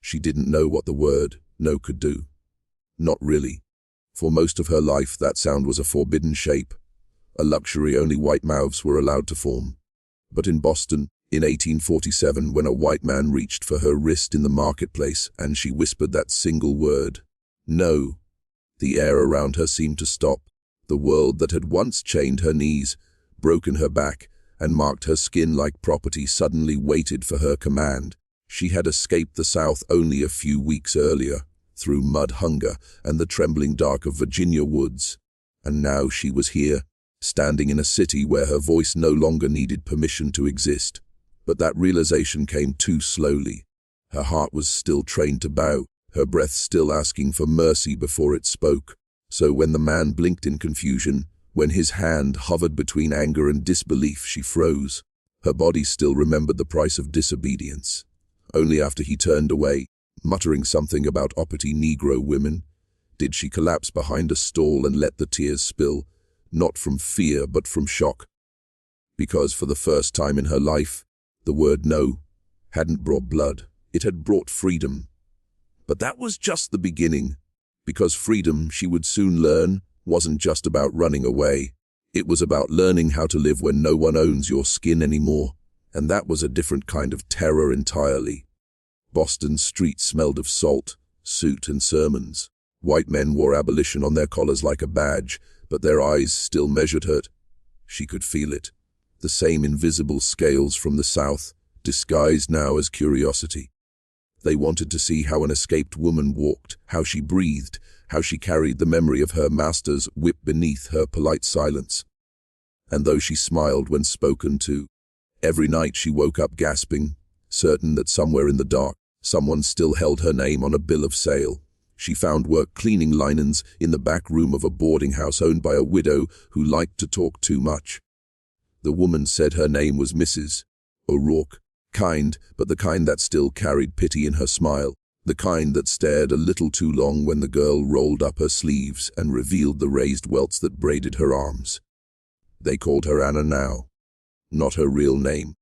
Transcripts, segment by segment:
She didn't know what the word no could do. Not really. For most of her life, that sound was a forbidden shape, a luxury only white mouths were allowed to form. But in Boston, in 1847, when a white man reached for her wrist in the marketplace and she whispered that single word, no, the air around her seemed to stop. The world that had once chained her knees, broken her back, and marked her skin like property suddenly waited for her command. She had escaped the South only a few weeks earlier, through mud hunger and the trembling dark of Virginia woods. And now she was here, standing in a city where her voice no longer needed permission to exist. But that realization came too slowly. Her heart was still trained to bow, her breath still asking for mercy before it spoke. So when the man blinked in confusion, when his hand hovered between anger and disbelief, she froze. Her body still remembered the price of disobedience. Only after he turned away, muttering something about uppity Negro women, did she collapse behind a stall and let the tears spill, not from fear but from shock. Because for the first time in her life, the word no hadn't brought blood, it had brought freedom. But that was just the beginning, because freedom, she would soon learn, wasn't just about running away. It was about learning how to live when no one owns your skin anymore, and that was a different kind of terror entirely. Boston's streets smelled of salt, soot, and sermons. White men wore abolition on their collars like a badge, but their eyes still measured her. She could feel it. The same invisible scales from the South, disguised now as curiosity. They wanted to see how an escaped woman walked, how she breathed, how she carried the memory of her master's whip beneath her polite silence. And though she smiled when spoken to, every night she woke up gasping, certain that somewhere in the dark, someone still held her name on a bill of sale. She found work cleaning linens in the back room of a boarding house owned by a widow who liked to talk too much. The woman said her name was Mrs. O'Rourke, kind, but the kind that still carried pity in her smile, the kind that stared a little too long when the girl rolled up her sleeves and revealed the raised welts that braided her arms. They called her Anna now. Not her real name,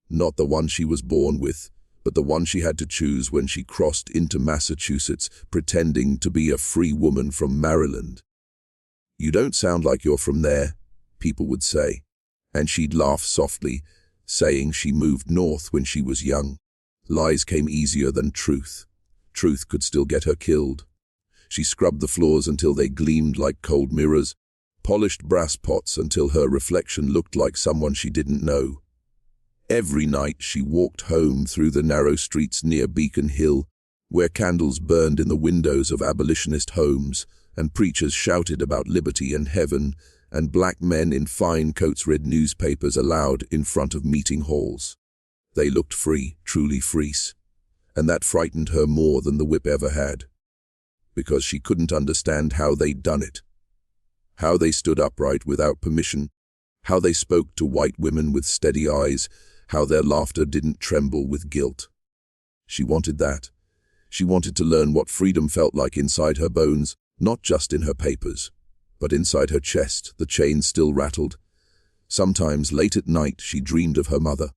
not the one she was born with, but the one she had to choose when she crossed into Massachusetts, pretending to be a free woman from Maryland. "You don't sound like you're from there," people would say, and she'd laugh softly, saying she moved north when she was young. Lies came easier than truth. Truth could still get her killed. She scrubbed the floors until they gleamed like cold mirrors, polished brass pots until her reflection looked like someone she didn't know. Every night she walked home through the narrow streets near Beacon Hill, where candles burned in the windows of abolitionist homes, and preachers shouted about liberty and heaven, and black men in fine coats read newspapers aloud in front of meeting halls. They looked free, truly free, and that frightened her more than the whip ever had, because she couldn't understand how they'd done it. How they stood upright without permission, how they spoke to white women with steady eyes, how their laughter didn't tremble with guilt. She wanted that. She wanted to learn what freedom felt like inside her bones, not just in her papers, but inside her chest. The chains still rattled. Sometimes, late at night, she dreamed of her mother.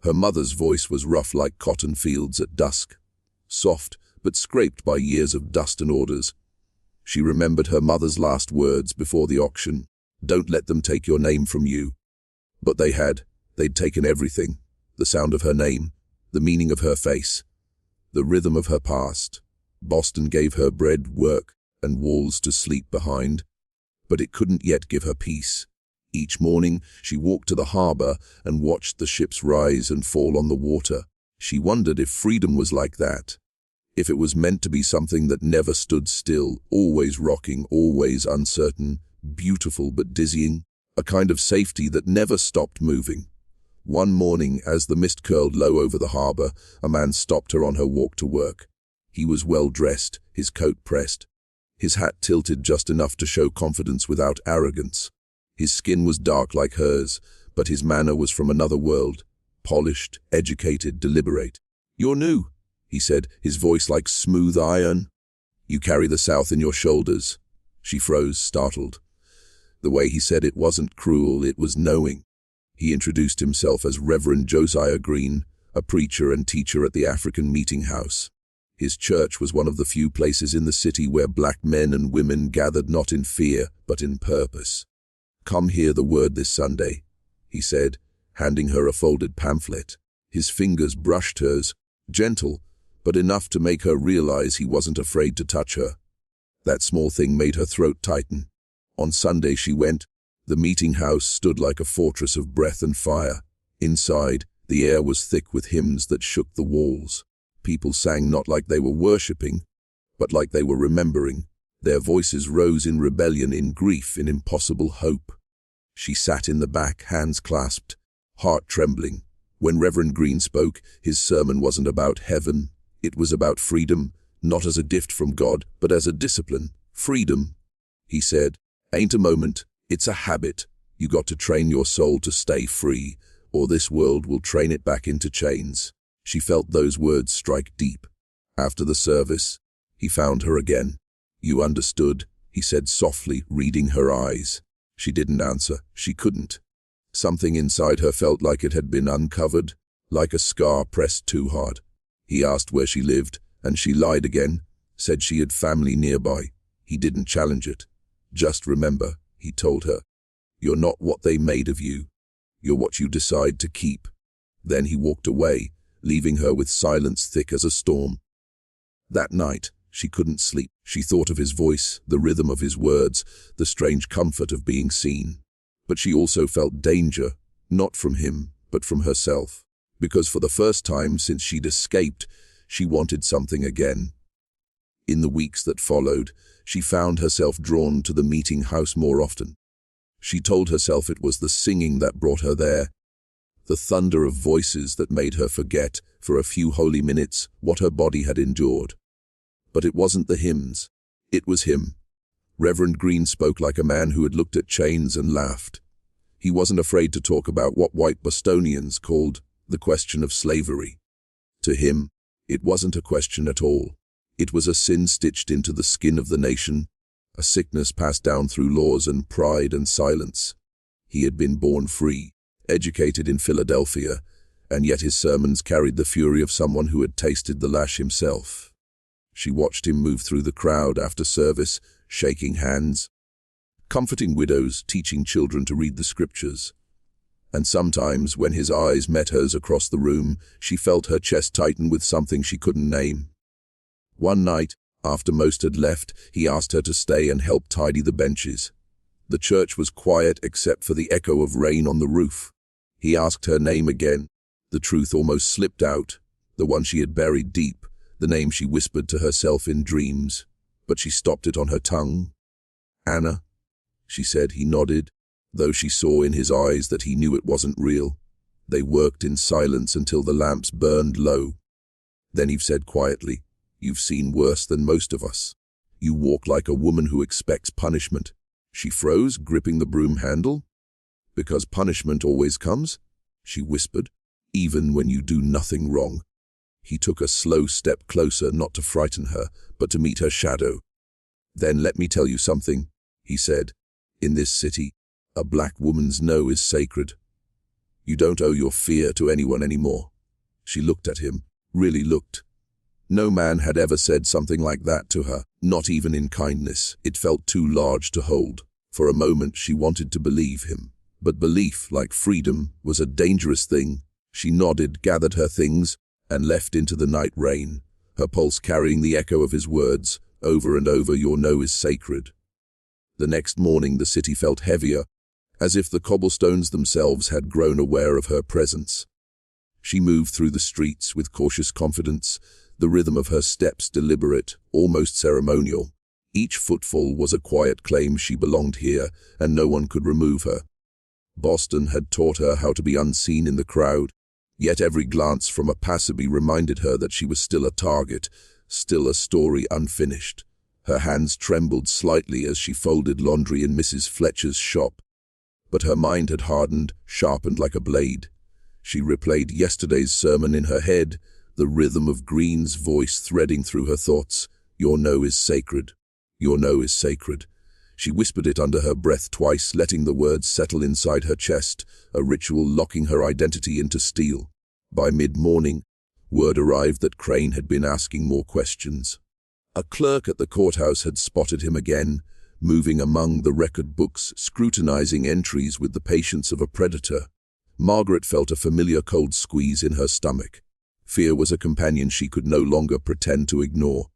Her mother's voice was rough like cotton fields at dusk, soft but scraped by years of dust and orders. She remembered her mother's last words before the auction, "Don't let them take your name from you." But they had. They'd taken everything. The sound of her name, the meaning of her face, the rhythm of her past. Boston gave her bread, work, and walls to sleep behind, but it couldn't yet give her peace. Each morning, she walked to the harbor and watched the ships rise and fall on the water. She wondered if freedom was like that, if it was meant to be something that never stood still, always rocking, always uncertain, beautiful but dizzying, a kind of safety that never stopped moving. One morning, as the mist curled low over the harbor, a man stopped her on her walk to work. He was well dressed, his coat pressed, his hat tilted just enough to show confidence without arrogance. His skin was dark like hers, but his manner was from another world, polished, educated, deliberate. "You're new," he said, his voice like smooth iron. "You carry the South in your shoulders." She froze, startled. The way he said it wasn't cruel, it was knowing. He introduced himself as Reverend Josiah Green, a preacher and teacher at the African Meeting House. His church was one of the few places in the city where black men and women gathered not in fear, but in purpose. "Come hear the word this Sunday," he said, handing her a folded pamphlet. His fingers brushed hers, gentle, but enough to make her realize he wasn't afraid to touch her. That small thing made her throat tighten. On Sunday she went. The meeting house stood like a fortress of breath and fire. Inside, the air was thick with hymns that shook the walls. People sang not like they were worshipping, but like they were remembering. Their voices rose in rebellion, in grief, in impossible hope. She sat in the back, hands clasped, heart trembling. When Reverend Green spoke, his sermon wasn't about heaven. It was about freedom, not as a gift from God, but as a discipline. Freedom, he said, ain't a moment, it's a habit. You got to train your soul to stay free, or this world will train it back into chains. She felt those words strike deep. After the service, he found her again. "You understood," he said softly, reading her eyes. She didn't answer. She couldn't. Something inside her felt like it had been uncovered, like a scar pressed too hard. He asked where she lived, and she lied again, said she had family nearby. He didn't challenge it. "Just remember," he told her, "you're not what they made of you. You're what you decide to keep." Then he walked away, leaving her with silence thick as a storm. That night, she couldn't sleep. She thought of his voice, the rhythm of his words, the strange comfort of being seen. But she also felt danger, not from him, but from herself. Because for the first time since she'd escaped, she wanted something again. In the weeks that followed, she found herself drawn to the meeting house more often. She told herself it was the singing that brought her there, the thunder of voices that made her forget, for a few holy minutes, what her body had endured. But it wasn't the hymns. It was him. Reverend Green spoke like a man who had looked at chains and laughed. He wasn't afraid to talk about what white Bostonians called the question of slavery. To him, it wasn't a question at all. It was a sin stitched into the skin of the nation, a sickness passed down through laws and pride and silence. He had been born free, educated in Philadelphia, and yet his sermons carried the fury of someone who had tasted the lash himself. She watched him move through the crowd after service, shaking hands, comforting widows, teaching children to read the scriptures. And sometimes, when his eyes met hers across the room, she felt her chest tighten with something she couldn't name. One night, after most had left, he asked her to stay and help tidy the benches. The church was quiet except for the echo of rain on the roof. He asked her name again. The truth almost slipped out, the one she had buried deep, the name she whispered to herself in dreams, but she stopped it on her tongue. "Anna," she said. He nodded, though she saw in his eyes that he knew it wasn't real. They worked in silence until the lamps burned low. Then he said quietly, "You've seen worse than most of us. You walk like a woman who expects punishment." She froze, gripping the broom handle. "Because punishment always comes," she whispered, "even when you do nothing wrong." He took a slow step closer, not to frighten her, but to meet her shadow. "Then let me tell you something," he said. "In this city, a black woman's no is sacred. You don't owe your fear to anyone anymore." She looked at him, really looked. No man had ever said something like that to her, not even in kindness. It felt too large to hold. For a moment she wanted to believe him. But belief, like freedom, was a dangerous thing. She nodded, gathered her things, and left into the night rain, her pulse carrying the echo of his words, over and over, "Your no is sacred." The next morning the city felt heavier, as if the cobblestones themselves had grown aware of her presence. She moved through the streets with cautious confidence, the rhythm of her steps deliberate, almost ceremonial. Each footfall was a quiet claim she belonged here, and no one could remove her. Boston had taught her how to be unseen in the crowd, yet every glance from a passerby reminded her that she was still a target, still a story unfinished. Her hands trembled slightly as she folded laundry in Mrs. Fletcher's shop, but her mind had hardened, sharpened like a blade. She replayed yesterday's sermon in her head, the rhythm of Green's voice threading through her thoughts. "Your no is sacred. Your no is sacred." She whispered it under her breath twice, letting the words settle inside her chest, a ritual locking her identity into steel. By mid-morning, Word arrived that Crane had been asking more questions. A clerk at the courthouse had spotted him again, moving among the record books, scrutinizing entries with the patience of a predator. Margaret felt a familiar cold squeeze in her stomach. Fear was a companion she could no longer pretend to ignore.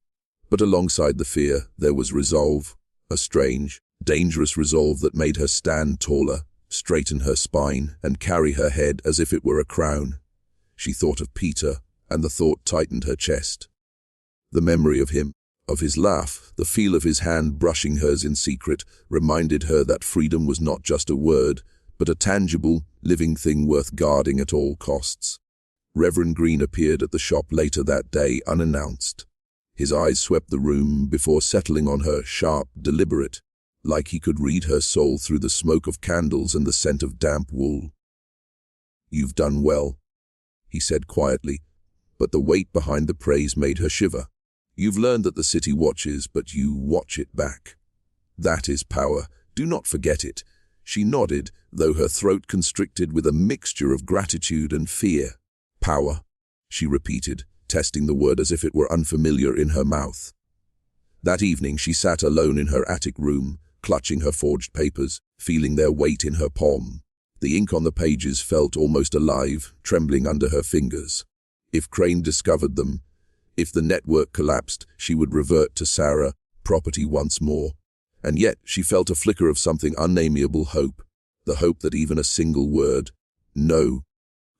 But alongside the fear, there was resolve, a strange, dangerous resolve that made her stand taller, straighten her spine, and carry her head as if it were a crown. She thought of Peter, and the thought tightened her chest. The memory of him, of his laugh, the feel of his hand brushing hers in secret, reminded her that freedom was not just a word, but a tangible, living thing worth guarding at all costs. Reverend Green appeared at the shop later that day, unannounced. His eyes swept the room before settling on her, sharp, deliberate, like he could read her soul through the smoke of candles and the scent of damp wool. "You've done well," he said quietly, but the weight behind the praise made her shiver. "You've learned that the city watches, but you watch it back. That is power. Do not forget it." She nodded, though her throat constricted with a mixture of gratitude and fear. "Power," she repeated, testing the word as if it were unfamiliar in her mouth. That evening she sat alone in her attic room, clutching her forged papers, feeling their weight in her palm. The ink on the pages felt almost alive, trembling under her fingers. If Crane discovered them, if the network collapsed, she would revert to Sarah, property once more. And yet she felt a flicker of something unnameable hope, the hope that even a single word, no,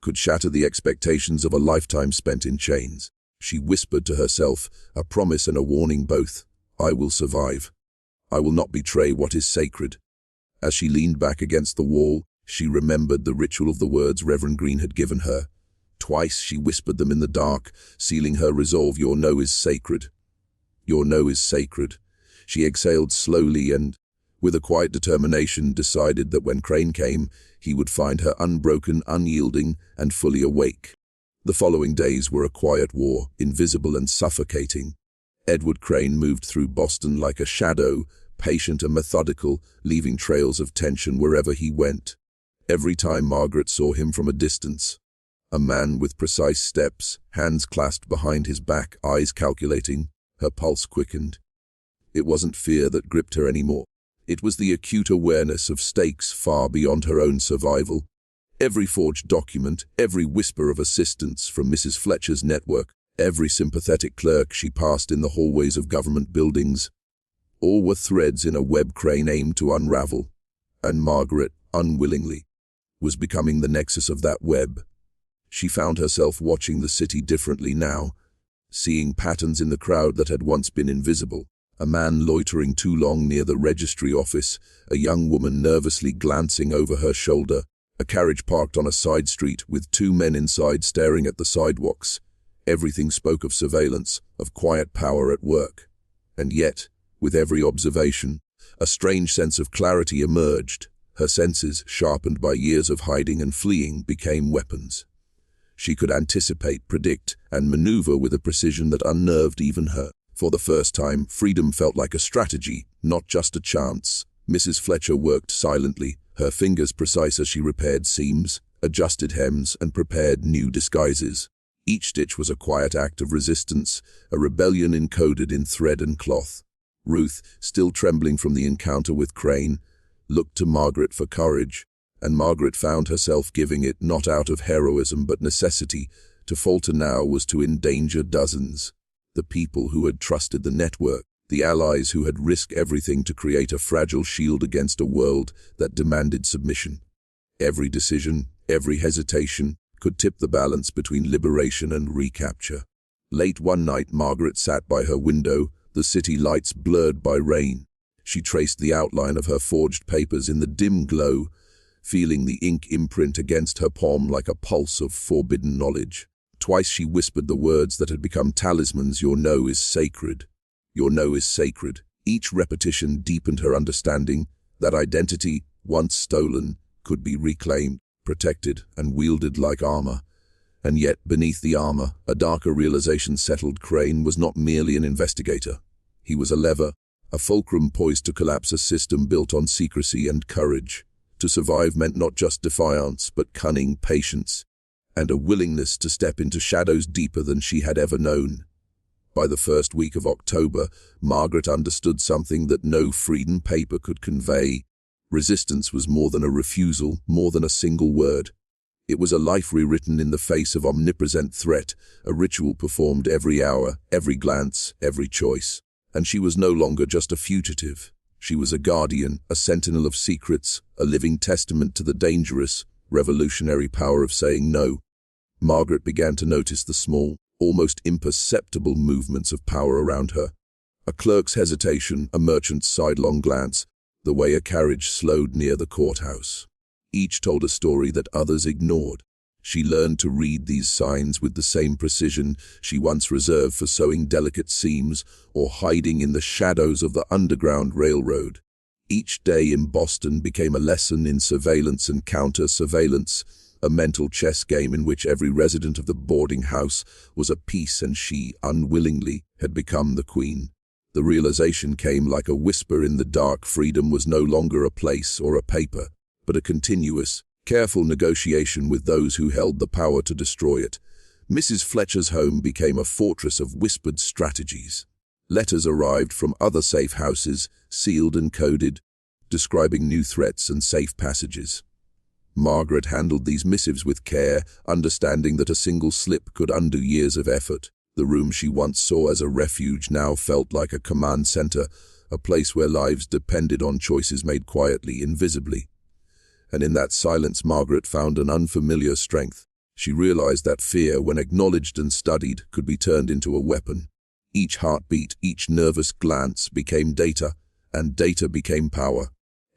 could shatter the expectations of a lifetime spent in chains. She whispered to herself, a promise and a warning both. "I will survive. I will not betray what is sacred." As she leaned back against the wall, she remembered the ritual of the words Reverend Green had given her. Twice she whispered them in the dark, sealing her resolve. "Your no is sacred. Your no is sacred." She exhaled slowly and, with a quiet determination, decided that when Crane came, he would find her unbroken, unyielding, and fully awake. The following days were a quiet war, invisible and suffocating. Edward Crane moved through Boston like a shadow, patient and methodical, leaving trails of tension wherever he went. Every time Margaret saw him from a distance, a man with precise steps, hands clasped behind his back, eyes calculating, her pulse quickened. It wasn't fear that gripped her anymore. It was the acute awareness of stakes far beyond her own survival. Every forged document, every whisper of assistance from Mrs. Fletcher's network, every sympathetic clerk she passed in the hallways of government buildings, all were threads in a web Crane aimed to unravel. And Margaret, unwillingly, was becoming the nexus of that web. She found herself watching the city differently now, seeing patterns in the crowd that had once been invisible. A man loitering too long near the registry office, a young woman nervously glancing over her shoulder, a carriage parked on a side street with two men inside staring at the sidewalks. Everything spoke of surveillance, of quiet power at work. And yet, with every observation, a strange sense of clarity emerged. Her senses, sharpened by years of hiding and fleeing, became weapons. She could anticipate, predict, and maneuver with a precision that unnerved even her. For the first time, freedom felt like a strategy, not just a chance. Mrs. Fletcher worked silently, her fingers precise as she repaired seams, adjusted hems, and prepared new disguises. Each stitch was a quiet act of resistance, a rebellion encoded in thread and cloth. Ruth, still trembling from the encounter with Crane, looked to Margaret for courage, and Margaret found herself giving it not out of heroism but necessity. To falter now was to endanger dozens. The people who had trusted the network, the allies who had risked everything to create a fragile shield against a world that demanded submission. Every decision, every hesitation, could tip the balance between liberation and recapture. Late one night, Margaret sat by her window, the city lights blurred by rain. She traced the outline of her forged papers in the dim glow, feeling the ink imprint against her palm like a pulse of forbidden knowledge. Twice she whispered the words that had become talismans. "Your no is sacred. Your no is sacred." Each repetition deepened her understanding that identity, once stolen, could be reclaimed, protected, and wielded like armor. And yet, beneath the armor, a darker realization settled. Crane was not merely an investigator. He was a lever, a fulcrum poised to collapse a system built on secrecy and courage. To survive meant not just defiance, but cunning, patience, and a willingness to step into shadows deeper than she had ever known. By the first week of October, Margaret understood something that no freedom paper could convey. Resistance was more than a refusal, more than a single word. It was a life rewritten in the face of omnipresent threat, a ritual performed every hour, every glance, every choice. And she was no longer just a fugitive. She was a guardian, a sentinel of secrets, a living testament to the dangerous, revolutionary power of saying no. Margaret began to notice the small, almost imperceptible movements of power around her. A clerk's hesitation, a merchant's sidelong glance, the way a carriage slowed near the courthouse. Each told a story that others ignored. She learned to read these signs with the same precision she once reserved for sewing delicate seams or hiding in the shadows of the Underground Railroad. Each day in Boston became a lesson in surveillance and counter-surveillance, a mental chess game in which every resident of the boarding house was a piece and she, unwillingly, had become the queen. The realization came like a whisper in the dark. Freedom was no longer a place or a paper, but a continuous, careful negotiation with those who held the power to destroy it. Mrs. Fletcher's home became a fortress of whispered strategies. Letters arrived from other safe houses, sealed and coded, describing new threats and safe passages. Margaret handled these missives with care, understanding that a single slip could undo years of effort. The room she once saw as a refuge now felt like a command center, a place where lives depended on choices made quietly, invisibly. And in that silence, Margaret found an unfamiliar strength. She realized that fear, when acknowledged and studied, could be turned into a weapon. Each heartbeat, each nervous glance became data, and data became power.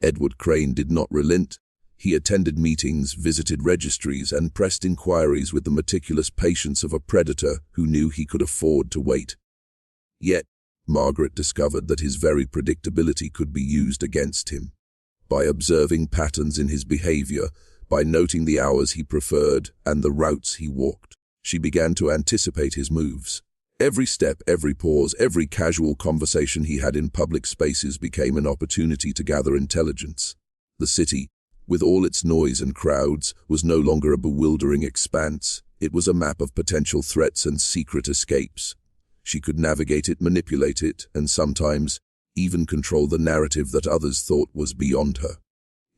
Edward Crane did not relent. He attended meetings, visited registries, and pressed inquiries with the meticulous patience of a predator who knew he could afford to wait. Yet, Margaret discovered that his very predictability could be used against him. By observing patterns in his behavior, by noting the hours he preferred and the routes he walked, she began to anticipate his moves. Every step, every pause, every casual conversation he had in public spaces became an opportunity to gather intelligence. The city, with all its noise and crowds, was no longer a bewildering expanse. It was a map of potential threats and secret escapes. She could navigate it, manipulate it, and sometimes even control the narrative that others thought was beyond her.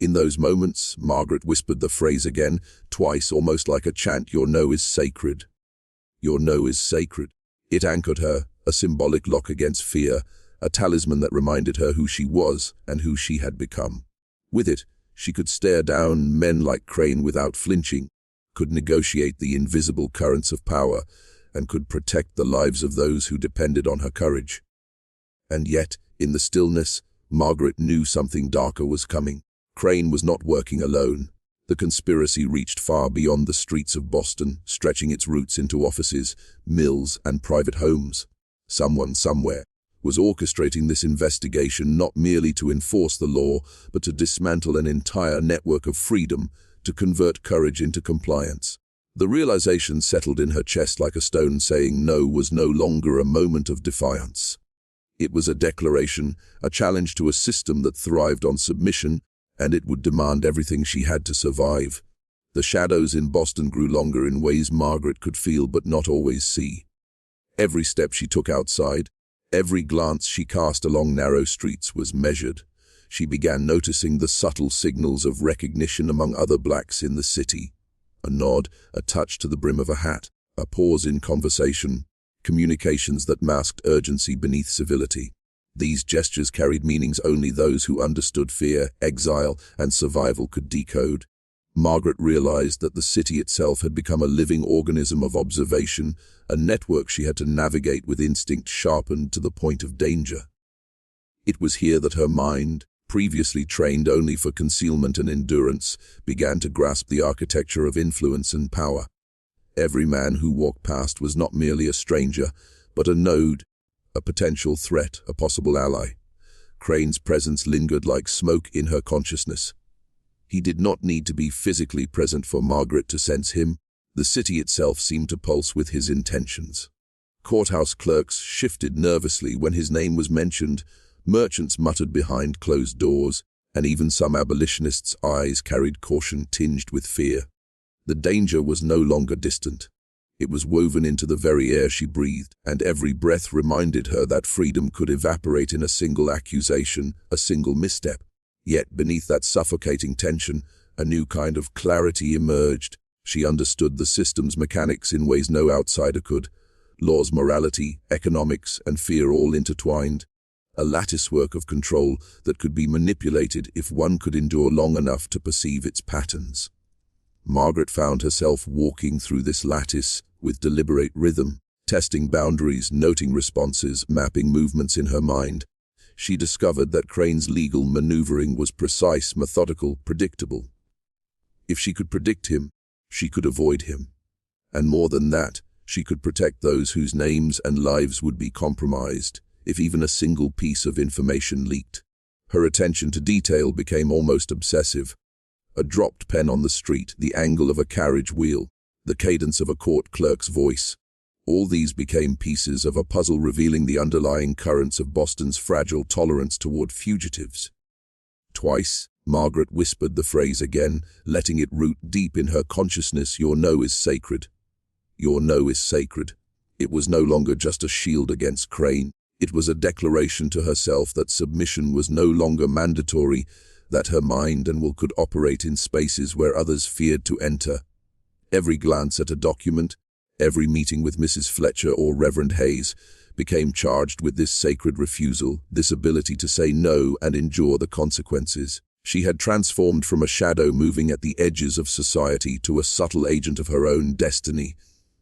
In those moments, Margaret whispered the phrase again, twice, almost like a chant, "Your no is sacred. Your no is sacred." It anchored her, a symbolic lock against fear, a talisman that reminded her who she was and who she had become. With it, she could stare down men like Crane without flinching, could negotiate the invisible currents of power, and could protect the lives of those who depended on her courage. And yet, in the stillness, Margaret knew something darker was coming. Crane was not working alone. The conspiracy reached far beyond the streets of Boston, stretching its roots into offices, mills, and private homes. Someone, somewhere, was orchestrating this investigation not merely to enforce the law, but to dismantle an entire network of freedom, to convert courage into compliance. The realization settled in her chest like a stone. Saying no was no longer a moment of defiance. It was a declaration, a challenge to a system that thrived on submission, and it would demand everything she had to survive. The shadows in Boston grew longer in ways Margaret could feel but not always see. Every step she took outside, every glance she cast along narrow streets was measured. She began noticing the subtle signals of recognition among other blacks in the city. A nod, a touch to the brim of a hat, a pause in conversation, communications that masked urgency beneath civility. These gestures carried meanings only those who understood fear, exile, and survival could decode. Margaret realized that the city itself had become a living organism of observation, a network she had to navigate with instinct sharpened to the point of danger. It was here that her mind, previously trained only for concealment and endurance, began to grasp the architecture of influence and power. Every man who walked past was not merely a stranger, but a node, a potential threat, a possible ally. Crane's presence lingered like smoke in her consciousness. He did not need to be physically present for Margaret to sense him. The city itself seemed to pulse with his intentions. Courthouse clerks shifted nervously when his name was mentioned, merchants muttered behind closed doors, and even some abolitionists' eyes carried caution tinged with fear. The danger was no longer distant. It was woven into the very air she breathed, and every breath reminded her that freedom could evaporate in a single accusation, a single misstep. Yet beneath that suffocating tension, a new kind of clarity emerged. She understood the system's mechanics in ways no outsider could. Laws, morality, economics, and fear all intertwined. A latticework of control that could be manipulated if one could endure long enough to perceive its patterns. Margaret found herself walking through this lattice with deliberate rhythm, testing boundaries, noting responses, mapping movements in her mind. She discovered that Crane's legal maneuvering was precise, methodical, predictable. If she could predict him, she could avoid him. And more than that, she could protect those whose names and lives would be compromised if even a single piece of information leaked. Her attention to detail became almost obsessive. A dropped pen on the street, the angle of a carriage wheel, the cadence of a court clerk's voice. All these became pieces of a puzzle revealing the underlying currents of Boston's fragile tolerance toward fugitives. Twice, Margaret whispered the phrase again, letting it root deep in her consciousness. Your no is sacred. Your no is sacred. It was no longer just a shield against Crane. It was a declaration to herself that submission was no longer mandatory, that her mind and will could operate in spaces where others feared to enter. Every glance at a document, every meeting with Mrs. Fletcher or Reverend Hayes, became charged with this sacred refusal, this ability to say no and endure the consequences. She had transformed from a shadow moving at the edges of society to a subtle agent of her own destiny,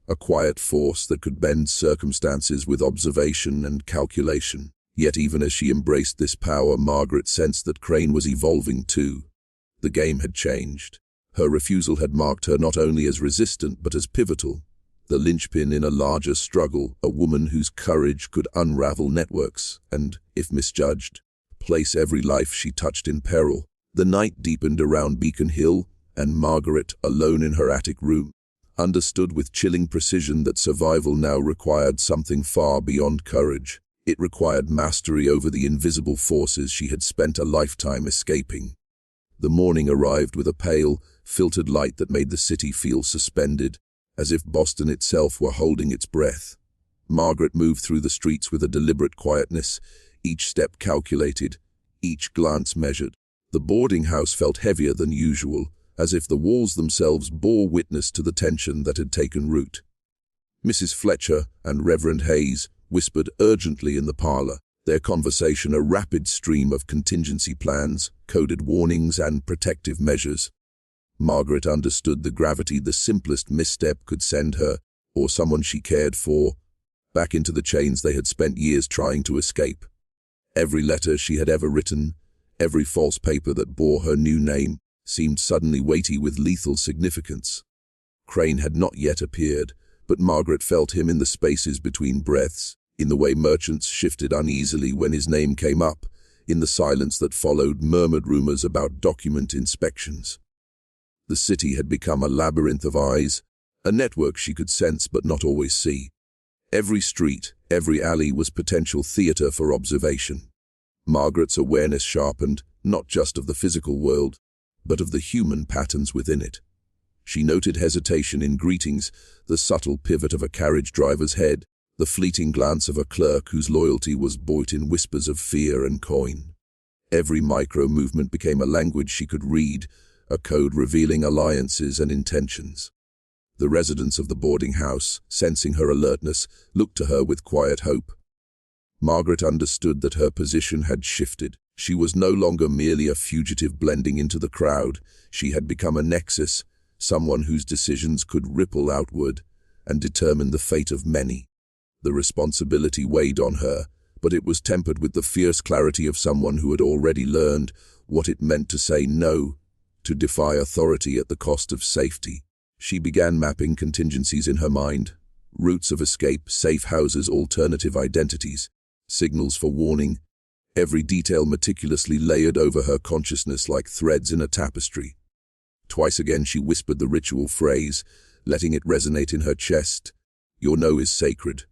a quiet force that could bend circumstances with observation and calculation. Yet even as she embraced this power, Margaret sensed that Crane was evolving too. The game had changed. Her refusal had marked her not only as resistant but as pivotal, the linchpin in a larger struggle, a woman whose courage could unravel networks and, if misjudged, place every life she touched in peril. The night deepened around Beacon Hill, and Margaret, alone in her attic room, understood with chilling precision that survival now required something far beyond courage. It required mastery over the invisible forces she had spent a lifetime escaping. The morning arrived with a pale, filtered light that made the city feel suspended, as if Boston itself were holding its breath. Margaret moved through the streets with a deliberate quietness, each step calculated, each glance measured. The boarding house felt heavier than usual, as if the walls themselves bore witness to the tension that had taken root. Mrs. Fletcher and Reverend Hayes whispered urgently in the parlor, their conversation a rapid stream of contingency plans, coded warnings, and protective measures. Margaret understood the gravity the simplest misstep could send her, or someone she cared for, back into the chains they had spent years trying to escape. Every letter she had ever written, every false paper that bore her new name, seemed suddenly weighty with lethal significance. Crane had not yet appeared, but Margaret felt him in the spaces between breaths, in the way merchants shifted uneasily when his name came up, in the silence that followed murmured rumors about document inspections. The city had become a labyrinth of eyes, a network she could sense but not always see. Every street, every alley was potential theater for observation. Margaret's awareness sharpened, not just of the physical world, but of the human patterns within it. She noted hesitation in greetings, the subtle pivot of a carriage driver's head, the fleeting glance of a clerk whose loyalty was bought in whispers of fear and coin. Every micro-movement became a language she could read, a code revealing alliances and intentions. The residents of the boarding house, sensing her alertness, looked to her with quiet hope. Margaret understood that her position had shifted. She was no longer merely a fugitive blending into the crowd. She had become a nexus, someone whose decisions could ripple outward and determine the fate of many. The responsibility weighed on her, but it was tempered with the fierce clarity of someone who had already learned what it meant to say no, to defy authority at the cost of safety. She began mapping contingencies in her mind, routes of escape, safe houses, alternative identities, signals for warning, every detail meticulously layered over her consciousness like threads in a tapestry. Twice again she whispered the ritual phrase, letting it resonate in her chest. Your no is sacred.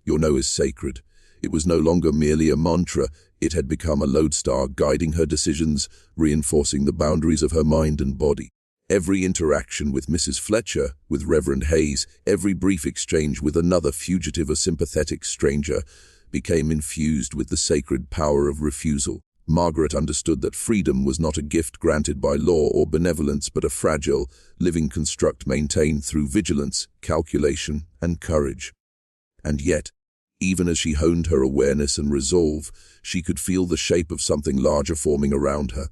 Your no is sacred. It was no longer merely a mantra, it had become a lodestar guiding her decisions, reinforcing the boundaries of her mind and body. Every interaction with Mrs. Fletcher, with Reverend Hayes, every brief exchange with another fugitive or sympathetic stranger, became infused with the sacred power of refusal. Margaret understood that freedom was not a gift granted by law or benevolence, but a fragile, living construct maintained through vigilance, calculation, and courage. And yet, even as she honed her awareness and resolve, she could feel the shape of something larger forming around her.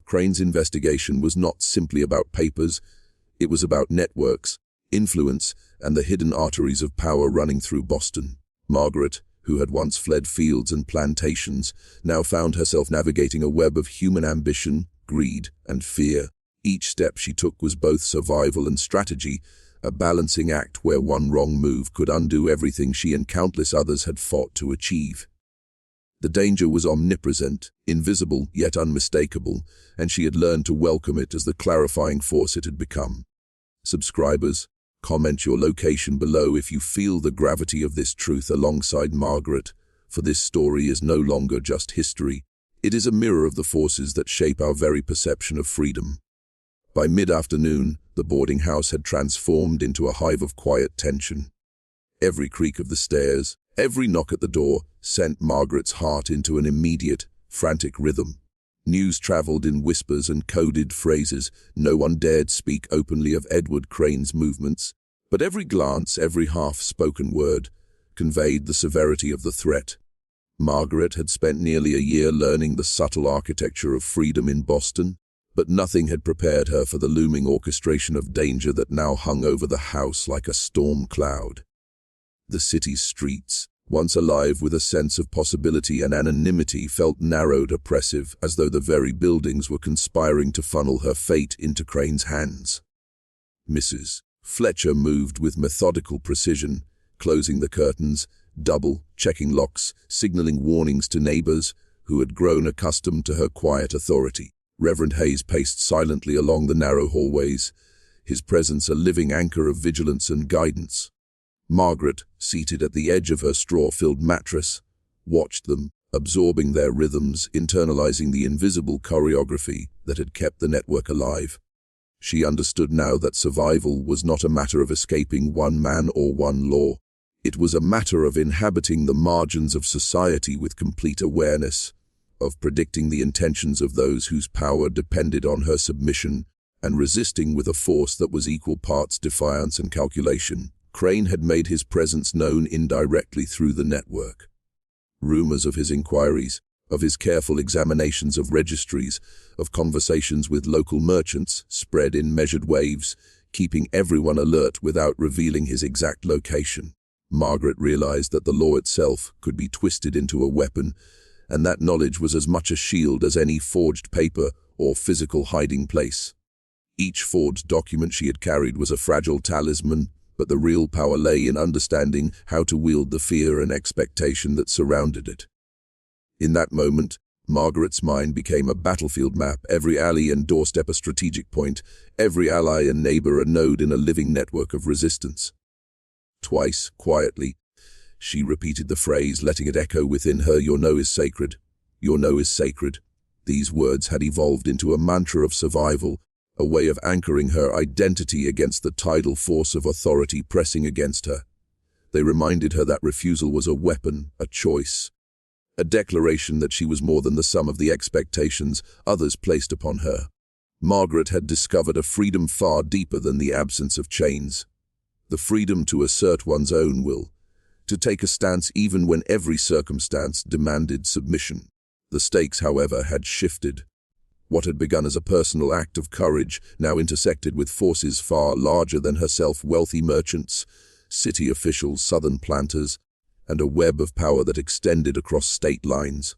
Crane's investigation was not simply about papers, it was about networks, influence, and the hidden arteries of power running through Boston. Margaret, who had once fled fields and plantations, now found herself navigating a web of human ambition, greed, and fear. Each step she took was both survival and strategy, a balancing act where one wrong move could undo everything she and countless others had fought to achieve. The danger was omnipresent, invisible yet unmistakable, and she had learned to welcome it as the clarifying force it had become. Subscribers, comment your location below if you feel the gravity of this truth alongside Margaret, for this story is no longer just history. It is a mirror of the forces that shape our very perception of freedom. By mid-afternoon, the boarding house had transformed into a hive of quiet tension. Every creak of the stairs, every knock at the door, sent Margaret's heart into an immediate, frantic rhythm. News traveled in whispers and coded phrases. No one dared speak openly of Edward Crane's movements, but every glance, every half-spoken word, conveyed the severity of the threat. Margaret had spent nearly a year learning the subtle architecture of freedom in Boston, but nothing had prepared her for the looming orchestration of danger that now hung over the house like a storm cloud. The city's streets, once alive with a sense of possibility and anonymity, felt narrowed, oppressive, as though the very buildings were conspiring to funnel her fate into Crane's hands. Mrs. Fletcher moved with methodical precision, closing the curtains, double-checking locks, signaling warnings to neighbors who had grown accustomed to her quiet authority. Reverend Hayes paced silently along the narrow hallways, his presence a living anchor of vigilance and guidance. Margaret, seated at the edge of her straw-filled mattress, watched them, absorbing their rhythms, internalizing the invisible choreography that had kept the network alive. She understood now that survival was not a matter of escaping one man or one law. It was a matter of inhabiting the margins of society with complete awareness, of predicting the intentions of those whose power depended on her submission, and resisting with a force that was equal parts defiance and calculation. Crane had made his presence known indirectly through the network. Rumors of his inquiries, of his careful examinations of registries, of conversations with local merchants, spread in measured waves, keeping everyone alert without revealing his exact location. Margaret realized that the law itself could be twisted into a weapon, and that knowledge was as much a shield as any forged paper or physical hiding place. Each forged document she had carried was a fragile talisman, but the real power lay in understanding how to wield the fear and expectation that surrounded it. In that moment, Margaret's mind became a battlefield map, every alley and doorstep a strategic point, every ally and neighbor a node in a living network of resistance. Twice, quietly, she repeated the phrase, letting it echo within her, "Your no is sacred. Your no is sacred." These words had evolved into a mantra of survival, a way of anchoring her identity against the tidal force of authority pressing against her. They reminded her that refusal was a weapon, a choice, a declaration that she was more than the sum of the expectations others placed upon her. Margaret had discovered a freedom far deeper than the absence of chains, the freedom to assert one's own will, to take a stance even when every circumstance demanded submission. The stakes, however, had shifted. What had begun as a personal act of courage now intersected with forces far larger than herself: wealthy merchants, city officials, southern planters, and a web of power that extended across state lines.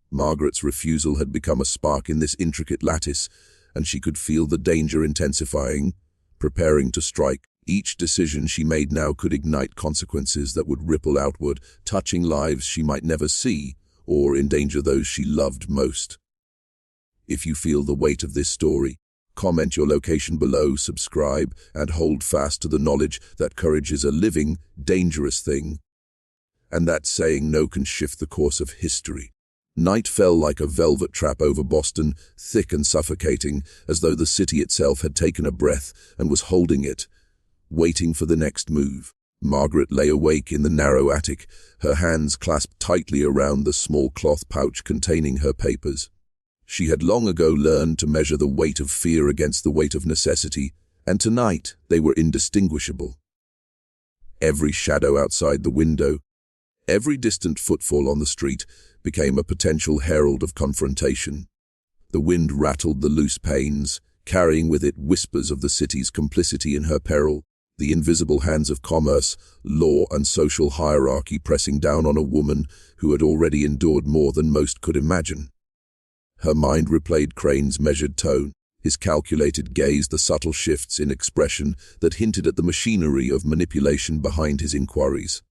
Margaret's refusal had become a spark in this intricate lattice, and she could feel the danger intensifying, preparing to strike. Each decision she made now could ignite consequences that would ripple outward, touching lives she might never see, or endanger those she loved most. If you feel the weight of this story, comment your location below, subscribe, and hold fast to the knowledge that courage is a living, dangerous thing, and that saying no can shift the course of history. Night fell like a velvet trap over Boston, thick and suffocating, as though the city itself had taken a breath and was holding it, waiting for the next move. Margaret lay awake in the narrow attic, her hands clasped tightly around the small cloth pouch containing her papers. She had long ago learned to measure the weight of fear against the weight of necessity, and tonight they were indistinguishable. Every shadow outside the window, every distant footfall on the street, became a potential herald of confrontation. The wind rattled the loose panes, carrying with it whispers of the city's complicity in her peril, the invisible hands of commerce, law, and social hierarchy pressing down on a woman who had already endured more than most could imagine. Her mind replayed Crane's measured tone, his calculated gaze, the subtle shifts in expression that hinted at the machinery of manipulation behind his inquiries.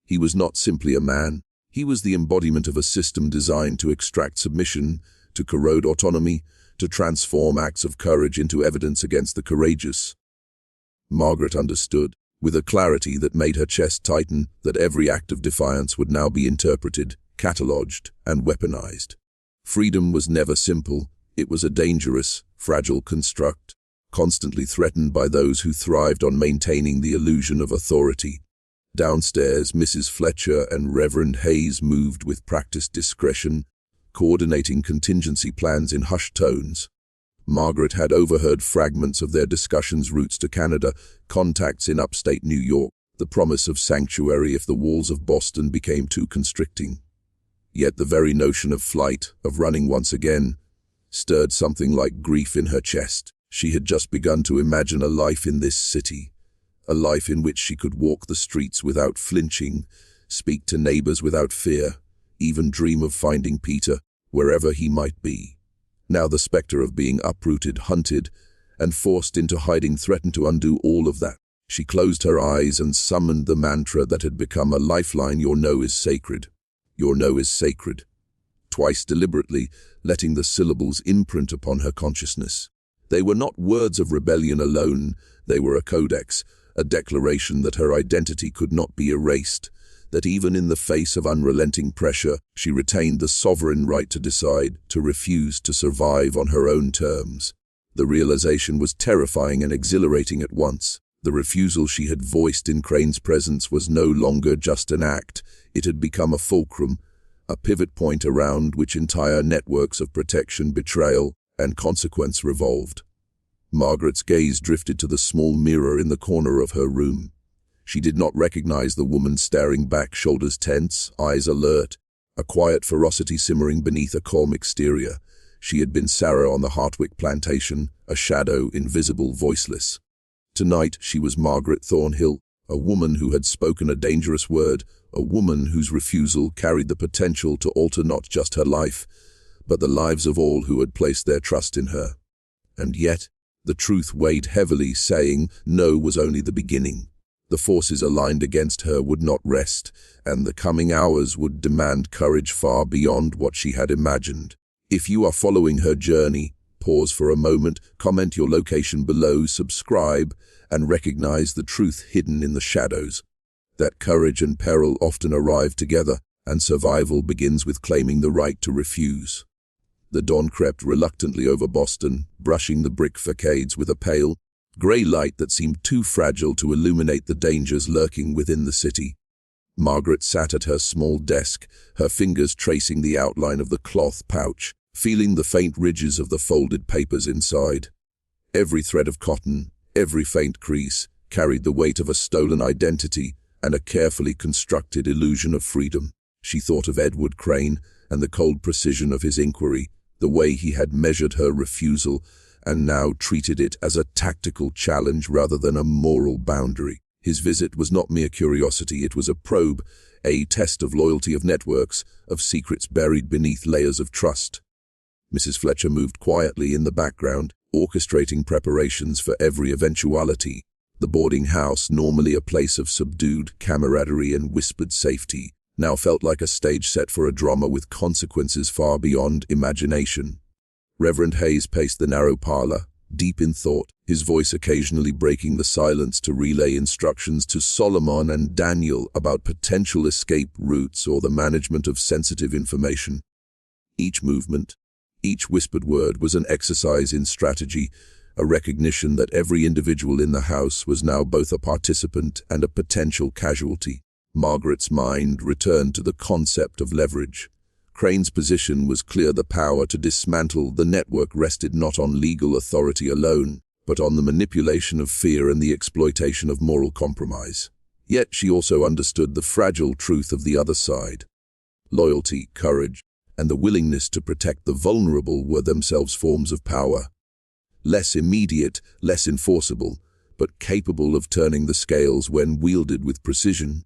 He was not simply a man. He was the embodiment of a system designed to extract submission, to corrode autonomy, to transform acts of courage into evidence against the courageous. Margaret understood, with a clarity that made her chest tighten, that every act of defiance would now be interpreted, catalogued, and weaponized. Freedom was never simple. It was a dangerous, fragile construct, constantly threatened by those who thrived on maintaining the illusion of authority. Downstairs, Mrs. Fletcher and Reverend Hayes moved with practiced discretion, coordinating contingency plans in hushed tones. Margaret had overheard fragments of their discussions: routes to Canada, contacts in upstate New York, the promise of sanctuary if the walls of Boston became too constricting. Yet the very notion of flight, of running once again, stirred something like grief in her chest. She had just begun to imagine a life in this city, a life in which she could walk the streets without flinching, speak to neighbors without fear, even dream of finding Peter wherever he might be. Now the specter of being uprooted, hunted, and forced into hiding threatened to undo all of that. She closed her eyes and summoned the mantra that had become a lifeline: "Your no is sacred. Your no is sacred." Twice deliberately, letting the syllables imprint upon her consciousness. They were not words of rebellion alone, they were a codex, a declaration that her identity could not be erased, that even in the face of unrelenting pressure, she retained the sovereign right to decide, to refuse, to survive on her own terms. The realization was terrifying and exhilarating at once. The refusal she had voiced in Crane's presence was no longer just an act. It had become a fulcrum, a pivot point around which entire networks of protection, betrayal, and consequence revolved. Margaret's gaze drifted to the small mirror in the corner of her room. She did not recognize the woman staring back, shoulders tense, eyes alert, a quiet ferocity simmering beneath a calm exterior. She had been Sarah on the Hartwick plantation, a shadow, invisible, voiceless. Tonight she was Margaret Thornnehill, a woman who had spoken a dangerous word, a woman whose refusal carried the potential to alter not just her life, but the lives of all who had placed their trust in her. And yet, the truth weighed heavily, saying no was only the beginning. The forces aligned against her would not rest, and the coming hours would demand courage far beyond what she had imagined. If you are following her journey, pause for a moment, comment your location below, subscribe, and recognize the truth hidden in the shadows. That courage and peril often arrive together, and survival begins with claiming the right to refuse. The dawn crept reluctantly over Boston, brushing the brick facades with a pale, grey light that seemed too fragile to illuminate the dangers lurking within the city. Margaret sat at her small desk, her fingers tracing the outline of the cloth pouch, feeling the faint ridges of the folded papers inside. Every thread of cotton, every faint crease, carried the weight of a stolen identity and a carefully constructed illusion of freedom. She thought of Edward Crane and the cold precision of his inquiry, the way he had measured her refusal and now treated it as a tactical challenge rather than a moral boundary. His visit was not mere curiosity, it was a probe, a test of loyalty, of networks, of secrets buried beneath layers of trust. Mrs. Fletcher moved quietly in the background, orchestrating preparations for every eventuality. The boarding house, normally a place of subdued camaraderie and whispered safety, now felt like a stage set for a drama with consequences far beyond imagination. Reverend Hayes paced the narrow parlor, deep in thought, his voice occasionally breaking the silence to relay instructions to Solomon and Daniel about potential escape routes or the management of sensitive information. Each movement, each whispered word was an exercise in strategy, a recognition that every individual in the house was now both a participant and a potential casualty. Margaret's mind returned to the concept of leverage. Crane's position was clear. The power to dismantle the network rested not on legal authority alone, but on the manipulation of fear and the exploitation of moral compromise. Yet she also understood the fragile truth of the other side. Loyalty, courage, and the willingness to protect the vulnerable were themselves forms of power. Less immediate, less enforceable, but capable of turning the scales when wielded with precision.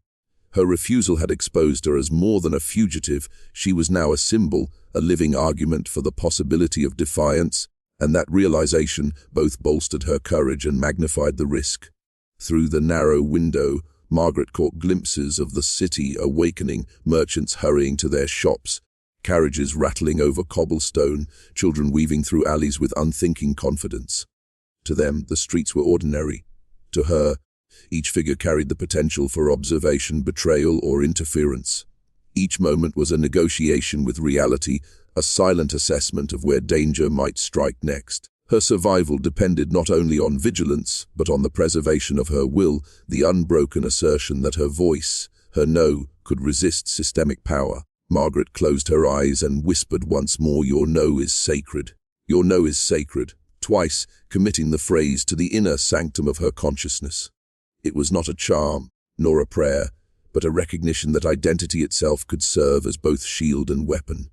Her refusal had exposed her as more than a fugitive. She was now a symbol, a living argument for the possibility of defiance, and that realization both bolstered her courage and magnified the risk. Through the narrow window, Margaret caught glimpses of the city awakening, merchants hurrying to their shops, carriages rattling over cobblestone, children weaving through alleys with unthinking confidence. To them, the streets were ordinary. To her, each figure carried the potential for observation, betrayal, or interference. Each moment was a negotiation with reality, a silent assessment of where danger might strike next. Her survival depended not only on vigilance, but on the preservation of her will, the unbroken assertion that her voice, her no, could resist systemic power. Margaret closed her eyes and whispered once more, "Your no is sacred. Your no is sacred," twice, committing the phrase to the inner sanctum of her consciousness. It was not a charm, nor a prayer, but a recognition that identity itself could serve as both shield and weapon.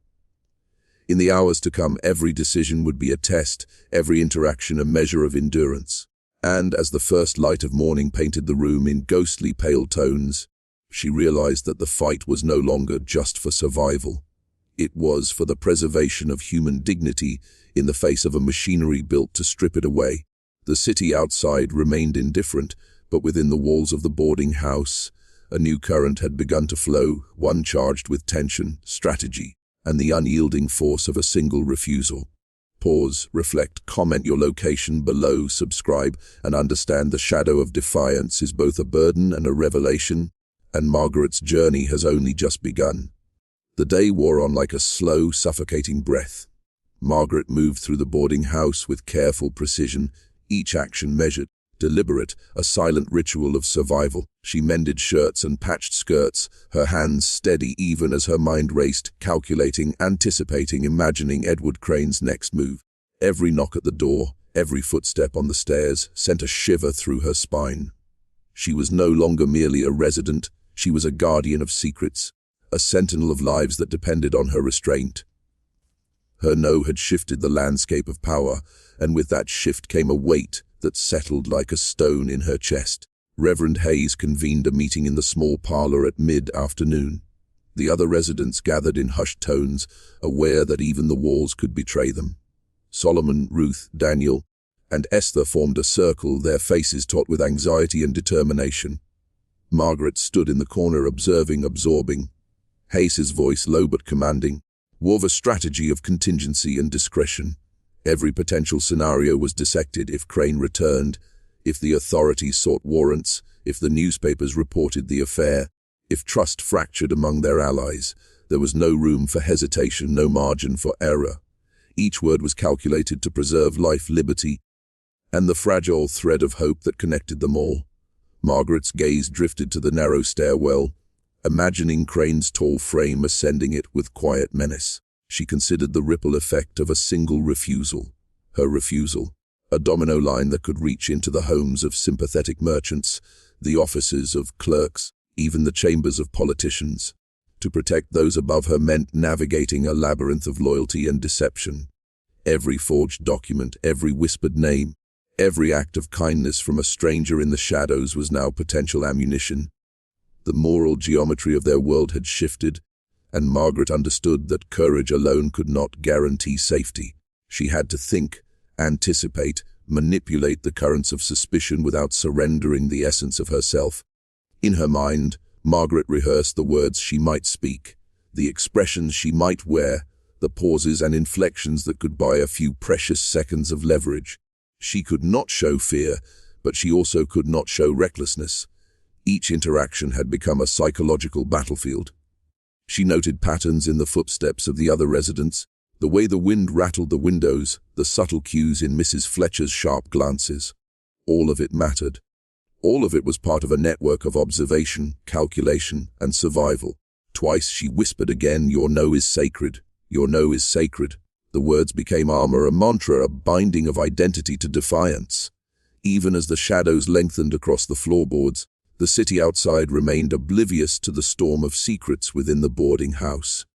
In the hours to come, every decision would be a test, every interaction a measure of endurance. And as the first light of morning painted the room in ghostly pale tones, she realized that the fight was no longer just for survival. It was for the preservation of human dignity in the face of a machinery built to strip it away. The city outside remained indifferent, but within the walls of the boarding house, a new current had begun to flow, one charged with tension, strategy, and the unyielding force of a single refusal. Pause, reflect, comment your location below, subscribe, and understand the shadow of defiance is both a burden and a revelation, and Margaret's journey has only just begun. The day wore on like a slow, suffocating breath. Margaret moved through the boarding house with careful precision, each action measured, deliberate, a silent ritual of survival. She mended shirts and patched skirts, her hands steady even as her mind raced, calculating, anticipating, imagining Edward Crane's next move. Every knock at the door, every footstep on the stairs sent a shiver through her spine. She was no longer merely a resident, she was a guardian of secrets, a sentinel of lives that depended on her restraint. Her no had shifted the landscape of power, and with that shift came a weight that settled like a stone in her chest. Reverend Hayes convened a meeting in the small parlor at mid-afternoon. The other residents gathered in hushed tones, aware that even the walls could betray them. Solomon, Ruth, Daniel, and Esther formed a circle, their faces taut with anxiety and determination. Margaret stood in the corner observing, absorbing. Hayes's voice, low but commanding, wove a strategy of contingency and discretion. Every potential scenario was dissected: if Crane returned, if the authorities sought warrants, if the newspapers reported the affair, if trust fractured among their allies. There was no room for hesitation, no margin for error. Each word was calculated to preserve life, liberty, and the fragile thread of hope that connected them all. Margaret's gaze drifted to the narrow stairwell, imagining Crane's tall frame ascending it with quiet menace. She considered the ripple effect of a single refusal. Her refusal, a domino line that could reach into the homes of sympathetic merchants, the offices of clerks, even the chambers of politicians. To protect those above her meant navigating a labyrinth of loyalty and deception. Every forged document, every whispered name, every act of kindness from a stranger in the shadows was now potential ammunition. The moral geometry of their world had shifted, and Margaret understood that courage alone could not guarantee safety. She had to think, anticipate, manipulate the currents of suspicion without surrendering the essence of herself. In her mind, Margaret rehearsed the words she might speak, the expressions she might wear, the pauses and inflections that could buy a few precious seconds of leverage. She could not show fear, but she also could not show recklessness. Each interaction had become a psychological battlefield. She noted patterns in the footsteps of the other residents, the way the wind rattled the windows, the subtle cues in Mrs. Fletcher's sharp glances. All of it mattered. All of it was part of a network of observation, calculation, and survival. Twice she whispered again, "Your no is sacred. Your no is sacred." The words became armor, a mantra, a binding of identity to Defiance. Even as the shadows lengthened across the floorboards, the city outside remained oblivious to the storm of secrets within the boarding house.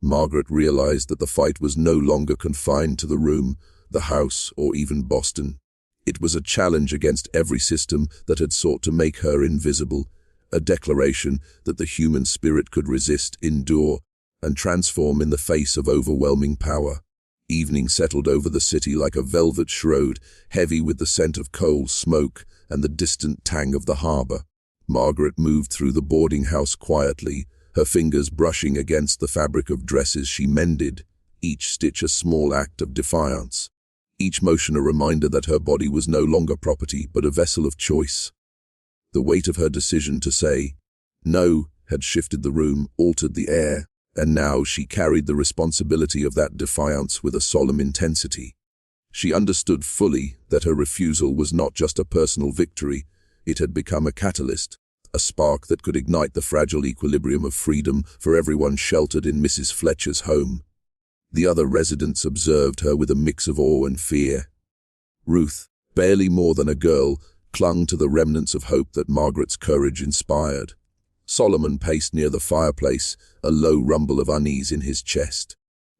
Margaret realized that the fight was no longer confined to the room, the house, or even Boston. It was a challenge against every system that had sought to make her invisible, a declaration that the human spirit could resist, endure, and transform in the face of overwhelming power. Evening settled over the city like a velvet shroud, heavy with the scent of coal, smoke, and the distant tang of the harbor. Margaret moved through the boarding house quietly, her fingers brushing against the fabric of dresses she mended, each stitch a small act of defiance, each motion a reminder that her body was no longer property but a vessel of choice. The weight of her decision to say no had shifted the room, altered the air, and now she carried the responsibility of that defiance with a solemn intensity. She understood fully that her refusal was not just a personal victory, it had become a catalyst, a spark that could ignite the fragile equilibrium of freedom for everyone sheltered in Mrs. Fletcher's home. The other residents observed her with a mix of awe and fear. Ruth, barely more than a girl, clung to the remnants of hope that Margaret's courage inspired. Solomon paced near the fireplace, a low rumble of unease in his chest.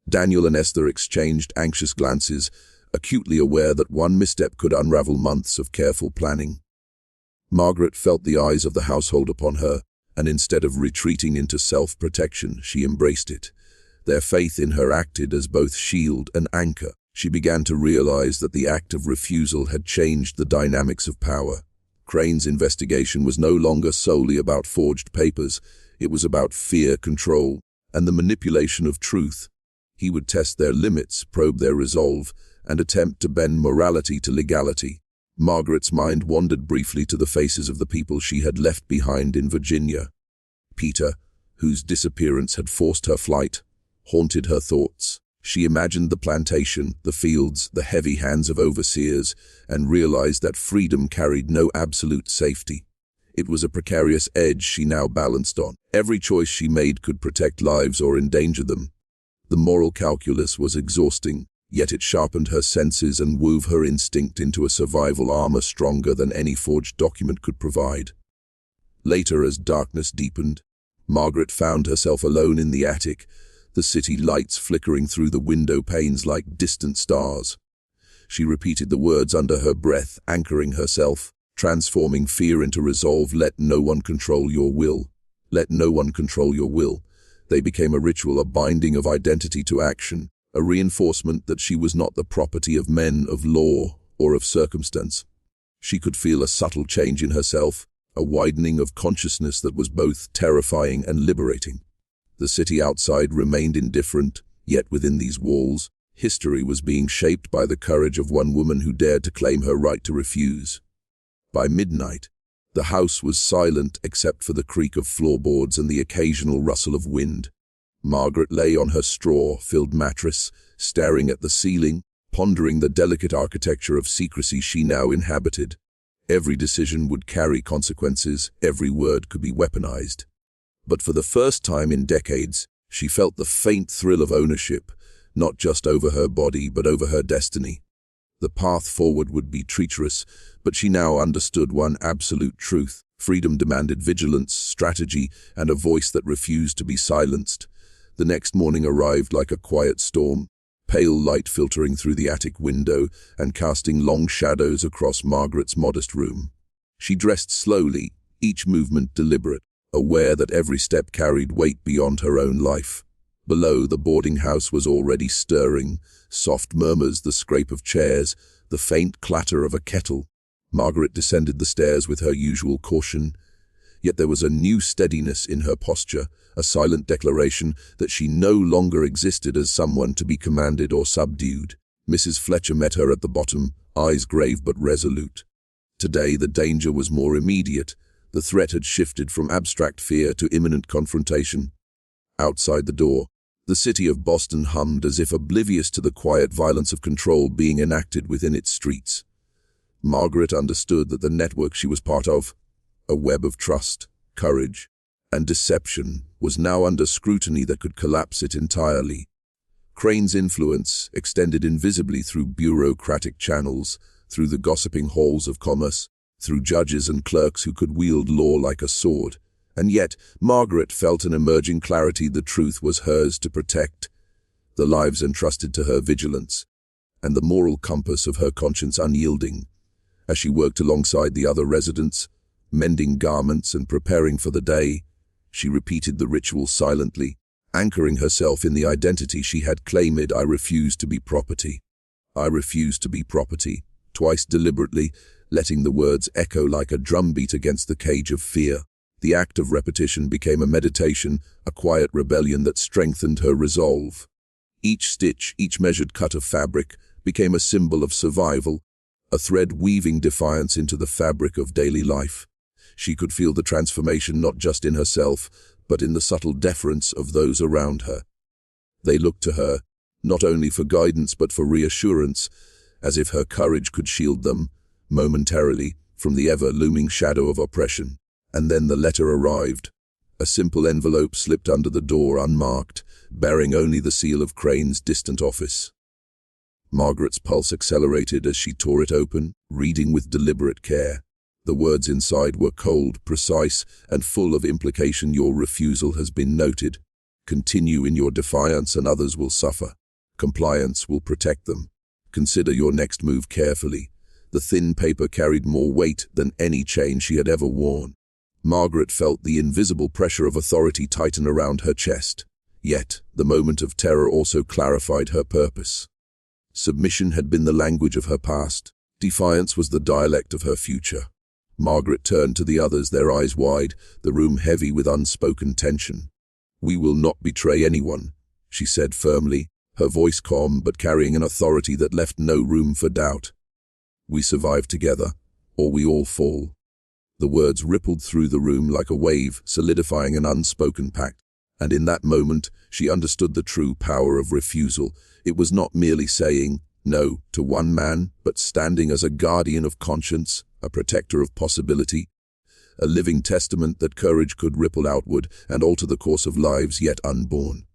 Daniel and Esther exchanged anxious glances, acutely aware that one misstep could unravel months of careful planning. Margaret felt the eyes of the household upon her, and instead of retreating into self-protection, she embraced it. Their faith in her acted as both shield and anchor. She began to realize that the act of refusal had changed the dynamics of power. Crane's investigation was no longer solely about forged papers. It was about fear, control, and the manipulation of truth. He would test their limits, probe their resolve, and attempt to bend morality to legality. Margaret's mind wandered briefly to the faces of the people she had left behind in Virginia. Peter, whose disappearance had forced her flight, haunted her thoughts. She imagined the plantation, the fields, the heavy hands of overseers, and realized that freedom carried no absolute safety. It was a precarious edge she now balanced on. Every choice she made could protect lives or endanger them. The moral calculus was exhausting, yet it sharpened her senses and wove her instinct into a survival armor stronger than any forged document could provide. Later, as darkness deepened, Margaret found herself alone in the attic, the city lights flickering through the window panes like distant stars. She repeated the words under her breath, anchoring herself, transforming fear into resolve. Let no one control your will. Let no one control your will. They became a ritual, a binding of identity to action, a reinforcement that she was not the property of men, of law, or of circumstance. She could feel a subtle change in herself, a widening of consciousness that was both terrifying and liberating. The city outside remained indifferent, yet within these walls, history was being shaped by the courage of one woman who dared to claim her right to refuse. By midnight, the house was silent except for the creak of floorboards and the occasional rustle of wind. Margaret lay on her straw-filled mattress, staring at the ceiling, pondering the delicate architecture of secrecy she now inhabited. Every decision would carry consequences, every word could be weaponized. But for the first time in decades, she felt the faint thrill of ownership, not just over her body, but over her destiny. The path forward would be treacherous, but she now understood one absolute truth. Freedom demanded vigilance, strategy, and a voice that refused to be silenced. The next morning arrived like a quiet storm, pale light filtering through the attic window and casting long shadows across Margaret's modest room. She dressed slowly, each movement deliberate, aware that every step carried weight beyond her own life. Below, the boarding house was already stirring, soft murmurs, the scrape of chairs, the faint clatter of a kettle. Margaret descended the stairs with her usual caution, yet there was a new steadiness in her posture, a silent declaration that she no longer existed as someone to be commanded or subdued. Mrs. Fletcher met her at the bottom, eyes grave but resolute. Today the danger was more immediate. The threat had shifted from abstract fear to imminent confrontation. Outside the door, the city of Boston hummed as if oblivious to the quiet violence of control being enacted within its streets. Margaret understood that the network she was part of, a web of trust, courage, and deception, was now under scrutiny that could collapse it entirely. Crane's influence extended invisibly through bureaucratic channels, through the gossiping halls of commerce, through judges and clerks who could wield law like a sword. And yet, Margaret felt an emerging clarity. The truth was hers to protect, the lives entrusted to her vigilance, and the moral compass of her conscience unyielding. As she worked alongside the other residents, mending garments and preparing for the day, she repeated the ritual silently, anchoring herself in the identity she had claimed. I refuse to be property. I refuse to be property, twice deliberately, letting the words echo like a drumbeat against the cage of fear. The act of repetition became a meditation, a quiet rebellion that strengthened her resolve. Each stitch, each measured cut of fabric, became a symbol of survival, a thread weaving defiance into the fabric of daily life. She could feel the transformation not just in herself, but in the subtle deference of those around her. They looked to her, not only for guidance but for reassurance, as if her courage could shield them, momentarily, from the ever-looming shadow of oppression. And then the letter arrived. A simple envelope slipped under the door unmarked, bearing only the seal of Crane's distant office. Margaret's pulse accelerated as she tore it open, reading with deliberate care. The words inside were cold, precise, and full of implication. Your refusal has been noted. Continue in your defiance and others will suffer. Compliance will protect them. Consider your next move carefully. The thin paper carried more weight than any chain she had ever worn. Margaret felt the invisible pressure of authority tighten around her chest. Yet, the moment of terror also clarified her purpose. Submission had been the language of her past. Defiance was the dialect of her future. Margaret turned to the others, their eyes wide, the room heavy with unspoken tension. "We will not betray anyone," she said firmly, her voice calm but carrying an authority that left no room for doubt. "We survive together, or we all fall." The words rippled through the room like a wave, solidifying an unspoken pact. And in that moment, she understood the true power of refusal. It was not merely saying no to one man, but standing as a guardian of conscience, a protector of possibility, a living testament that courage could ripple outward and alter the course of lives yet unborn.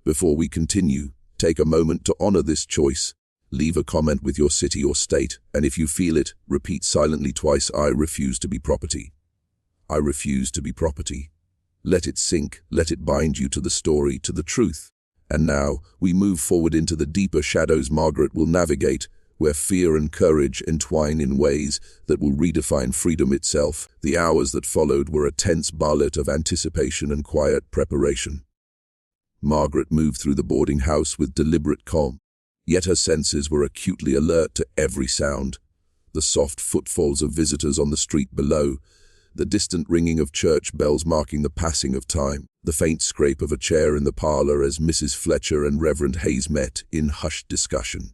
Before we continue, take a moment to honor this choice. Leave a comment with your city or state, and if you feel it, repeat silently twice, "I refuse to be property. I refuse to be property." Let it sink, let it bind you to the story, to the truth. And now, we move forward into the deeper shadows Margaret will navigate, where fear and courage entwine in ways that will redefine freedom itself. The hours that followed were a tense ballet of anticipation and quiet preparation. Margaret moved through the boarding house with deliberate calm. Yet her senses were acutely alert to every sound. The soft footfalls of visitors on the street below, the distant ringing of church bells marking the passing of time, the faint scrape of a chair in the parlor as Mrs. Fletcher and Reverend Hayes met in hushed discussion.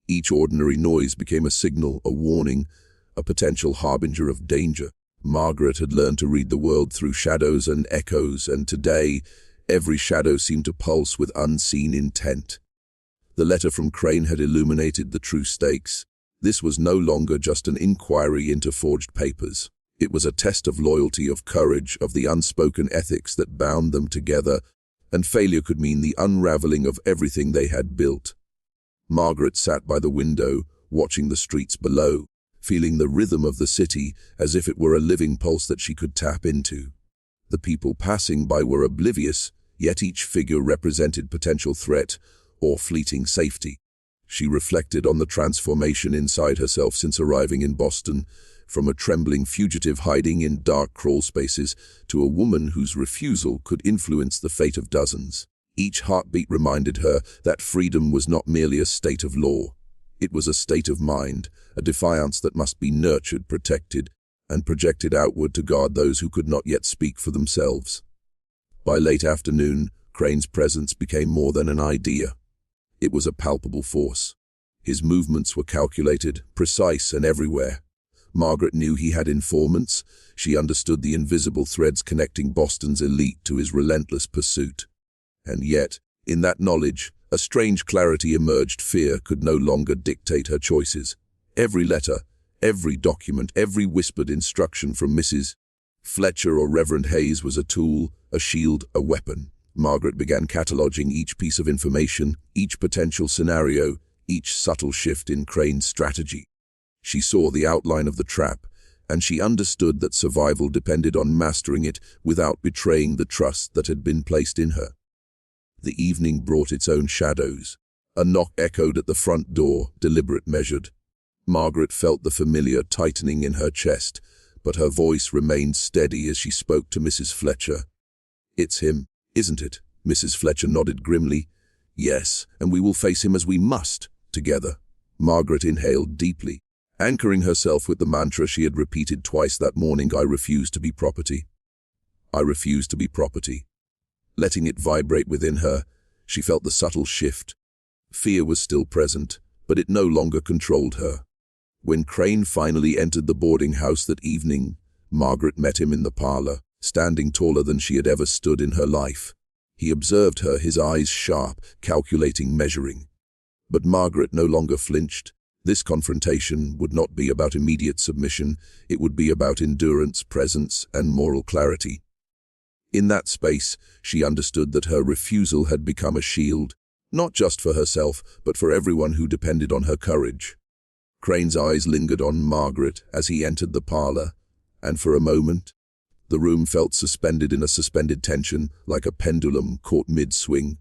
Each ordinary noise became a signal, a warning, a potential harbinger of danger. Margaret had learned to read the world through shadows and echoes, and today, every shadow seemed to pulse with unseen intent. The letter from Crane had illuminated the true stakes. This was no longer just an inquiry into forged papers. It was a test of loyalty, of courage, of the unspoken ethics that bound them together, and failure could mean the unraveling of everything they had built. Margaret sat by the window, watching the streets below, feeling the rhythm of the city as if it were a living pulse that she could tap into. The people passing by were oblivious, yet each figure represented potential threat or fleeting safety. She reflected on the transformation inside herself since arriving in Boston, from a trembling fugitive hiding in dark crawl spaces to a woman whose refusal could influence the fate of dozens. Each heartbeat reminded her that freedom was not merely a state of law. It was a state of mind, a defiance that must be nurtured, protected, and projected outward to guard those who could not yet speak for themselves. By late afternoon, Crane's presence became more than an idea. It was a palpable force. His movements were calculated, precise, and everywhere. Margaret knew he had informants. She understood the invisible threads connecting Boston's elite to his relentless pursuit. And yet, in that knowledge, a strange clarity emerged. Fear could no longer dictate her choices. Every letter, every document, every whispered instruction from Mrs. Fletcher or Reverend Hayes was a tool, a shield, a weapon. Margaret began cataloging each piece of information, each potential scenario, each subtle shift in Crane's strategy. She saw the outline of the trap, and she understood that survival depended on mastering it without betraying the trust that had been placed in her. The evening brought its own shadows. A knock echoed at the front door, deliberate, measured. Margaret felt the familiar tightening in her chest, but her voice remained steady as she spoke to Mrs. Fletcher. "It's him, isn't it?" Mrs. Fletcher nodded grimly. "Yes, and we will face him as we must, together." Margaret inhaled deeply, anchoring herself with the mantra she had repeated twice that morning: "I refuse to be property. I refuse to be property." Letting it vibrate within her, she felt the subtle shift. Fear was still present, but it no longer controlled her. When Crane finally entered the boarding house that evening, Margaret met him in the parlor, standing taller than she had ever stood in her life. He observed her, his eyes sharp, calculating, measuring. But Margaret no longer flinched. This confrontation would not be about immediate submission, it would be about endurance, presence, and moral clarity. In that space, she understood that her refusal had become a shield, not just for herself, but for everyone who depended on her courage. Crane's eyes lingered on Margaret as he entered the parlor, and for a moment, the room felt suspended in a suspended tension, like a pendulum caught mid-swing.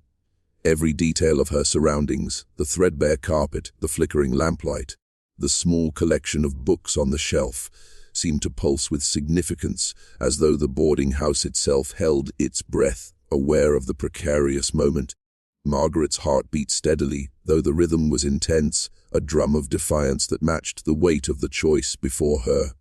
Every detail of her surroundings, the threadbare carpet, the flickering lamplight, the small collection of books on the shelf, seemed to pulse with significance, as though the boarding house itself held its breath, aware of the precarious moment. Margaret's heart beat steadily, though the rhythm was intense, a drum of defiance that matched the weight of the choice before her.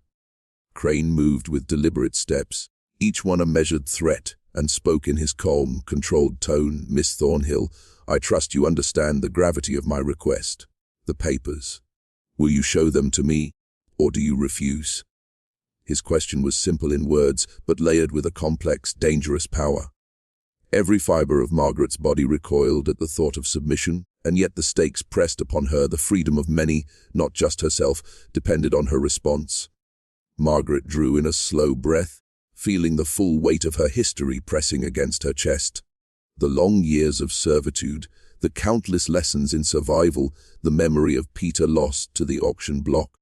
Crane moved with deliberate steps, each one a measured threat, and spoke in his calm, controlled tone. "Miss Thornhill, I trust you understand the gravity of my request. The papers. Will you show them to me, or do you refuse?" His question was simple in words, but layered with a complex, dangerous power. Every fiber of Margaret's body recoiled at the thought of submission, and yet the stakes pressed upon her. The freedom of many, not just herself, depended on her response. Margaret drew in a slow breath, feeling the full weight of her history pressing against her chest. The long years of servitude, the countless lessons in survival, the memory of Peter lost to the auction block.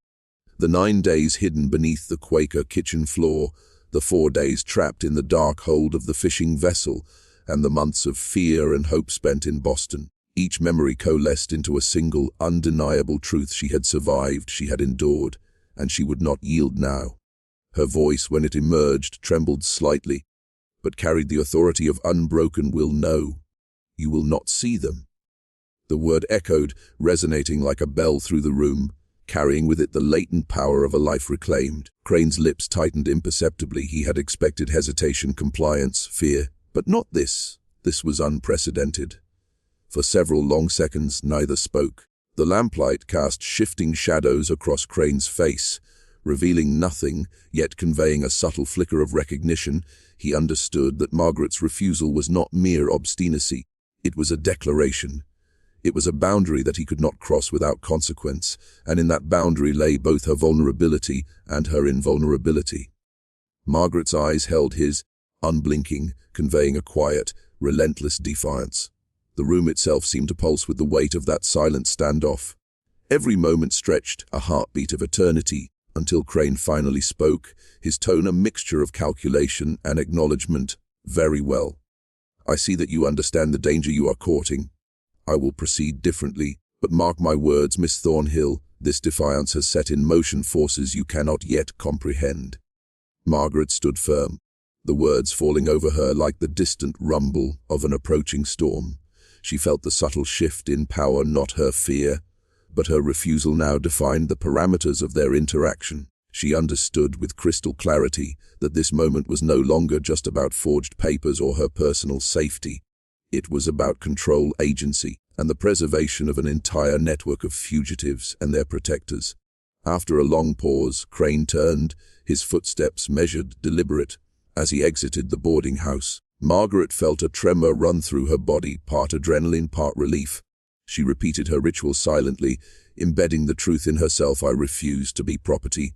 The 9 days hidden beneath the Quaker kitchen floor, the 4 days trapped in the dark hold of the fishing vessel, and the months of fear and hope spent in Boston. Each memory coalesced into a single, undeniable truth: she had survived, she had endured, and she would not yield now. Her voice, when it emerged, trembled slightly, but carried the authority of unbroken will. "No, you will not see them." The word echoed, resonating like a bell through the room, carrying with it the latent power of a life reclaimed. Crane's lips tightened imperceptibly. He had expected hesitation, compliance, fear, but not this. This was unprecedented. For several long seconds, neither spoke. The lamplight cast shifting shadows across Crane's face, revealing nothing, yet conveying a subtle flicker of recognition. He understood that Margaret's refusal was not mere obstinacy. It was a declaration. It was a boundary that he could not cross without consequence, and in that boundary lay both her vulnerability and her invulnerability. Margaret's eyes held his, unblinking, conveying a quiet, relentless defiance. The room itself seemed to pulse with the weight of that silent standoff. Every moment stretched, a heartbeat of eternity, until Crane finally spoke, his tone a mixture of calculation and acknowledgement. "Very well. I see that you understand the danger you are courting. I will proceed differently, but mark my words, Miss Thornhill, this defiance has set in motion forces you cannot yet comprehend." Margaret stood firm, the words falling over her like the distant rumble of an approaching storm. She felt the subtle shift in power, not her fear, but her refusal now defined the parameters of their interaction. She understood with crystal clarity that this moment was no longer just about forged papers or her personal safety. It was about control, agency, and the preservation of an entire network of fugitives and their protectors. After a long pause, Crane turned, his footsteps measured, deliberate, as he exited the boarding house. Margaret felt a tremor run through her body, part adrenaline, part relief. She repeated her ritual silently, embedding the truth in herself. I refuse to be property.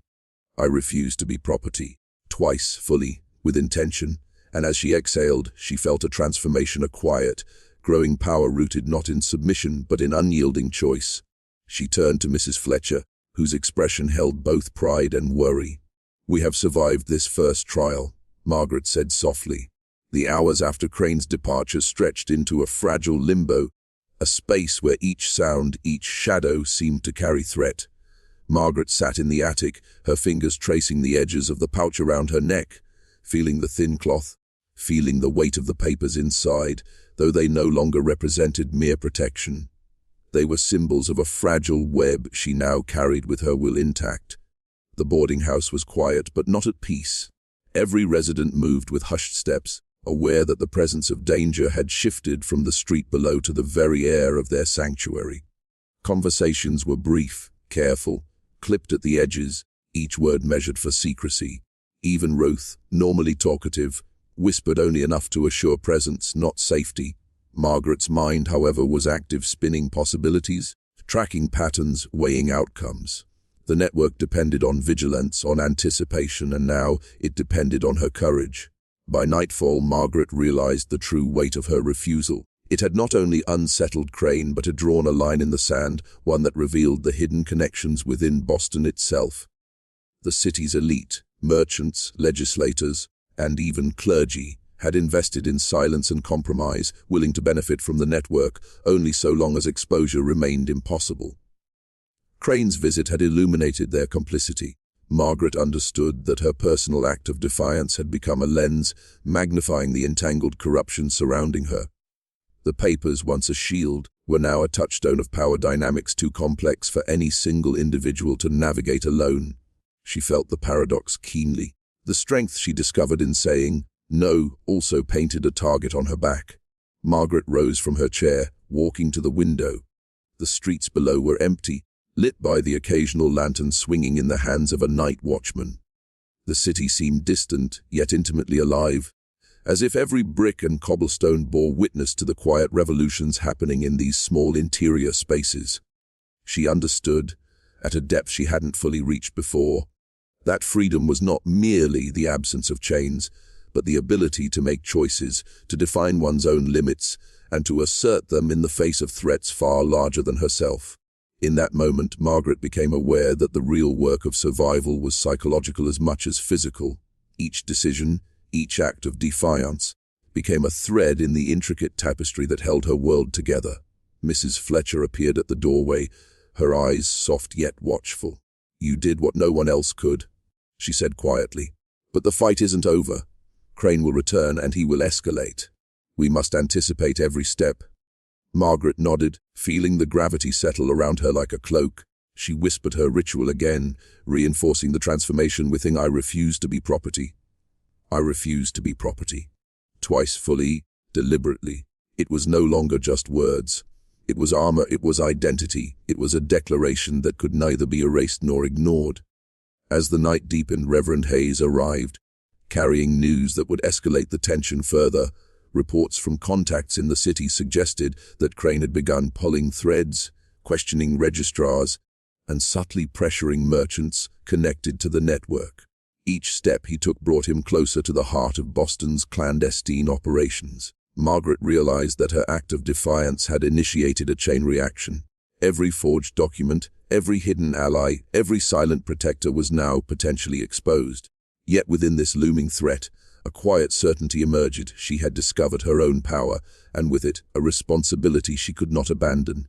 I refuse to be property. Twice, fully, with intention, and as she exhaled, she felt a transformation, a quiet, growing power rooted not in submission but in unyielding choice. She turned to Mrs. Fletcher, whose expression held both pride and worry. "We have survived this first trial," Margaret said softly. The hours after Crane's departure stretched into a fragile limbo, a space where each sound, each shadow seemed to carry threat. Margaret sat in the attic, her fingers tracing the edges of the pouch around her neck, feeling the thin cloth, feeling the weight of the papers inside, though they no longer represented mere protection. They were symbols of a fragile web she now carried with her will intact. The boarding house was quiet but not at peace. Every resident moved with hushed steps, aware that the presence of danger had shifted from the street below to the very air of their sanctuary. Conversations were brief, careful, clipped at the edges, each word measured for secrecy. Even Ruth, normally talkative, whispered only enough to assure presence, not safety. Margaret's mind, however, was active, spinning possibilities, tracking patterns, weighing outcomes. The network depended on vigilance, on anticipation, and now it depended on her courage. By nightfall, Margaret realized the true weight of her refusal. It had not only unsettled Crane, but had drawn a line in the sand, one that revealed the hidden connections within Boston itself. The city's elite, merchants, legislators, and even clergy, had invested in silence and compromise, willing to benefit from the network only so long as exposure remained impossible. Crane's visit had illuminated their complicity. Margaret understood that her personal act of defiance had become a lens, magnifying the entangled corruption surrounding her. The papers, once a shield, were now a touchstone of power dynamics too complex for any single individual to navigate alone. She felt the paradox keenly. The strength she discovered in saying no also painted a target on her back. Margaret rose from her chair, walking to the window. The streets below were empty, lit by the occasional lantern swinging in the hands of a night watchman. The city seemed distant, yet intimately alive, as if every brick and cobblestone bore witness to the quiet revolutions happening in these small interior spaces. She understood, at a depth she hadn't fully reached before, that freedom was not merely the absence of chains, but the ability to make choices, to define one's own limits, and to assert them in the face of threats far larger than herself. In that moment, Margaret became aware that the real work of survival was psychological as much as physical. Each decision, each act of defiance, became a thread in the intricate tapestry that held her world together. Mrs. Fletcher appeared at the doorway, her eyes soft yet watchful. "You did what no one else could," she said quietly. "But the fight isn't over. Crane will return and he will escalate. We must anticipate every step." Margaret nodded, feeling the gravity settle around her like a cloak. She whispered her ritual again, reinforcing the transformation within. "I refuse to be property. I refuse to be property." Twice, fully, deliberately. It was no longer just words. It was armor, it was identity, it was a declaration that could neither be erased nor ignored. As the night deepened, Reverend Hayes arrived, carrying news that would escalate the tension further. Reports from contacts in the city suggested that Crane had begun pulling threads, questioning registrars, and subtly pressuring merchants connected to the network. Each step he took brought him closer to the heart of Boston's clandestine operations. Margaret realized that her act of defiance had initiated a chain reaction. Every forged document, every hidden ally, every silent protector was now potentially exposed. Yet within this looming threat, a quiet certainty emerged. She had discovered her own power, and with it, a responsibility she could not abandon.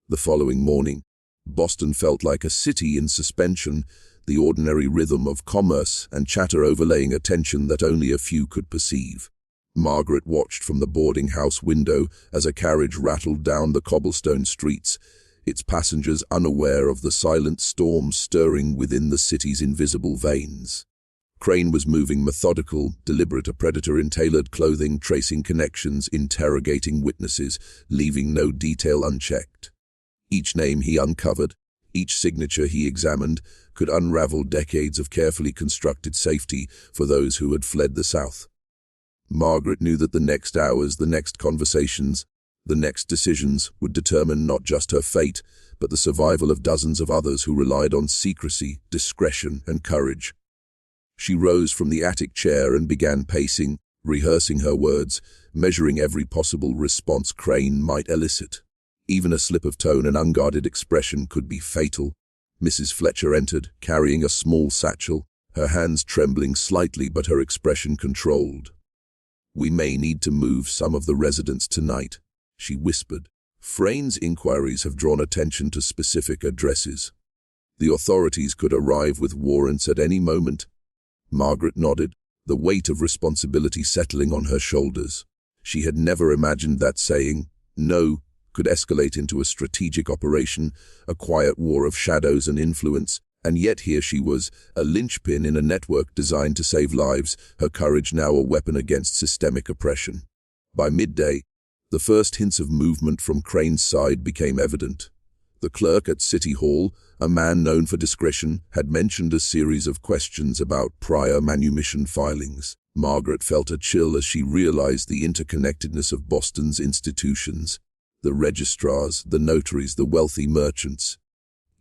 The following morning, Boston felt like a city in suspension, the ordinary rhythm of commerce and chatter overlaying a tension that only a few could perceive. Margaret watched from the boarding house window as a carriage rattled down the cobblestone streets, its passengers unaware of the silent storm stirring within the city's invisible veins. Crane was moving, methodical, deliberate, a predator in tailored clothing, tracing connections, interrogating witnesses, leaving no detail unchecked. Each name he uncovered, each signature he examined, could unravel decades of carefully constructed safety for those who had fled the South. Margaret knew that the next hours, the next conversations, the next decisions would determine not just her fate, but the survival of dozens of others who relied on secrecy, discretion, and courage. She rose from the attic chair and began pacing, rehearsing her words, measuring every possible response Crane might elicit. Even a slip of tone and unguarded expression could be fatal. Mrs. Fletcher entered, carrying a small satchel, her hands trembling slightly but her expression controlled. "We may need to move some of the residents tonight," she whispered. "Frane's inquiries have drawn attention to specific addresses. The authorities could arrive with warrants at any moment." Margaret nodded, the weight of responsibility settling on her shoulders. She had never imagined that saying no could escalate into a strategic operation, a quiet war of shadows and influence, and yet here she was, a linchpin in a network designed to save lives, her courage now a weapon against systemic oppression. By midday, the first hints of movement from Crane's side became evident. The clerk at City Hall, a man known for discretion, had mentioned a series of questions about prior manumission filings. Margaret felt a chill as she realized the interconnectedness of Boston's institutions. The registrars, the notaries, the wealthy merchants,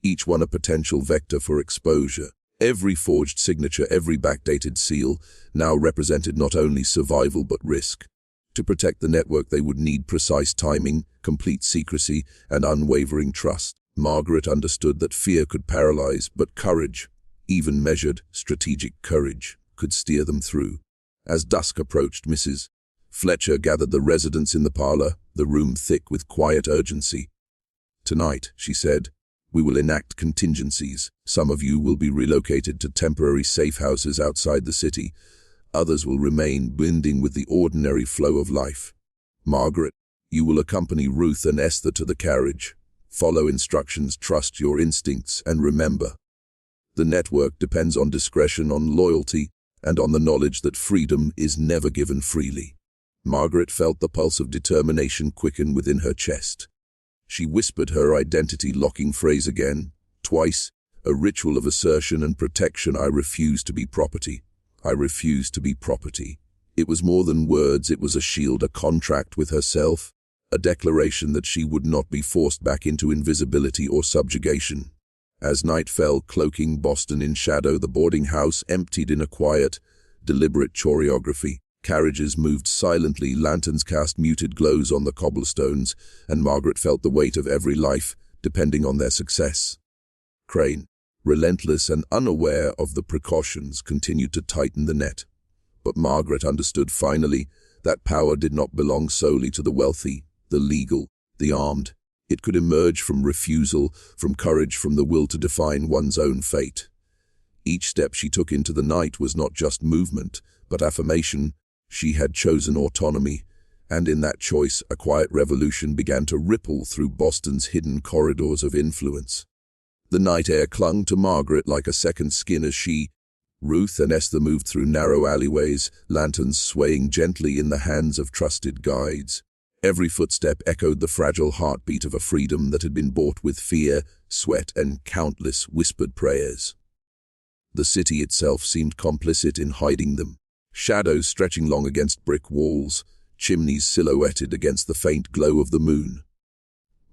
each one a potential vector for exposure. Every forged signature, every backdated seal, now represented not only survival but risk. To protect the network they would need precise timing, complete secrecy, and unwavering trust. Margaret understood that fear could paralyze, but courage, even measured, strategic courage, could steer them through. As dusk approached, Mrs. Fletcher gathered the residents in the parlor, the room thick with quiet urgency. "Tonight," she said, "we will enact contingencies. Some of you will be relocated to temporary safe houses outside the city. Others will remain blending with the ordinary flow of life. Margaret, you will accompany Ruth and Esther to the carriage. Follow instructions, trust your instincts, and remember, the network depends on discretion, on loyalty, and on the knowledge that freedom is never given freely." Margaret felt the pulse of determination quicken within her chest. She whispered her identity-locking phrase again, twice, a ritual of assertion and protection. "I refuse to be property. I refuse to be property." It was more than words, it was a shield, a contract with herself, a declaration that she would not be forced back into invisibility or subjugation. As night fell, cloaking Boston in shadow, the boarding house emptied in a quiet, deliberate choreography. Carriages moved silently, lanterns cast muted glows on the cobblestones, and Margaret felt the weight of every life depending on their success. Crane, relentless and unaware of the precautions, continued to tighten the net. But Margaret understood finally that power did not belong solely to the wealthy, the legal, the armed. It could emerge from refusal, from courage, from the will to define one's own fate. Each step she took into the night was not just movement, but affirmation. She had chosen autonomy, and in that choice a quiet revolution began to ripple through Boston's hidden corridors of influence. The night air clung to Margaret like a second skin as she, Ruth and Esther moved through narrow alleyways, lanterns swaying gently in the hands of trusted guides. Every footstep echoed the fragile heartbeat of a freedom that had been bought with fear, sweat, and countless whispered prayers. The city itself seemed complicit in hiding them. Shadows stretching long against brick walls, chimneys silhouetted against the faint glow of the moon.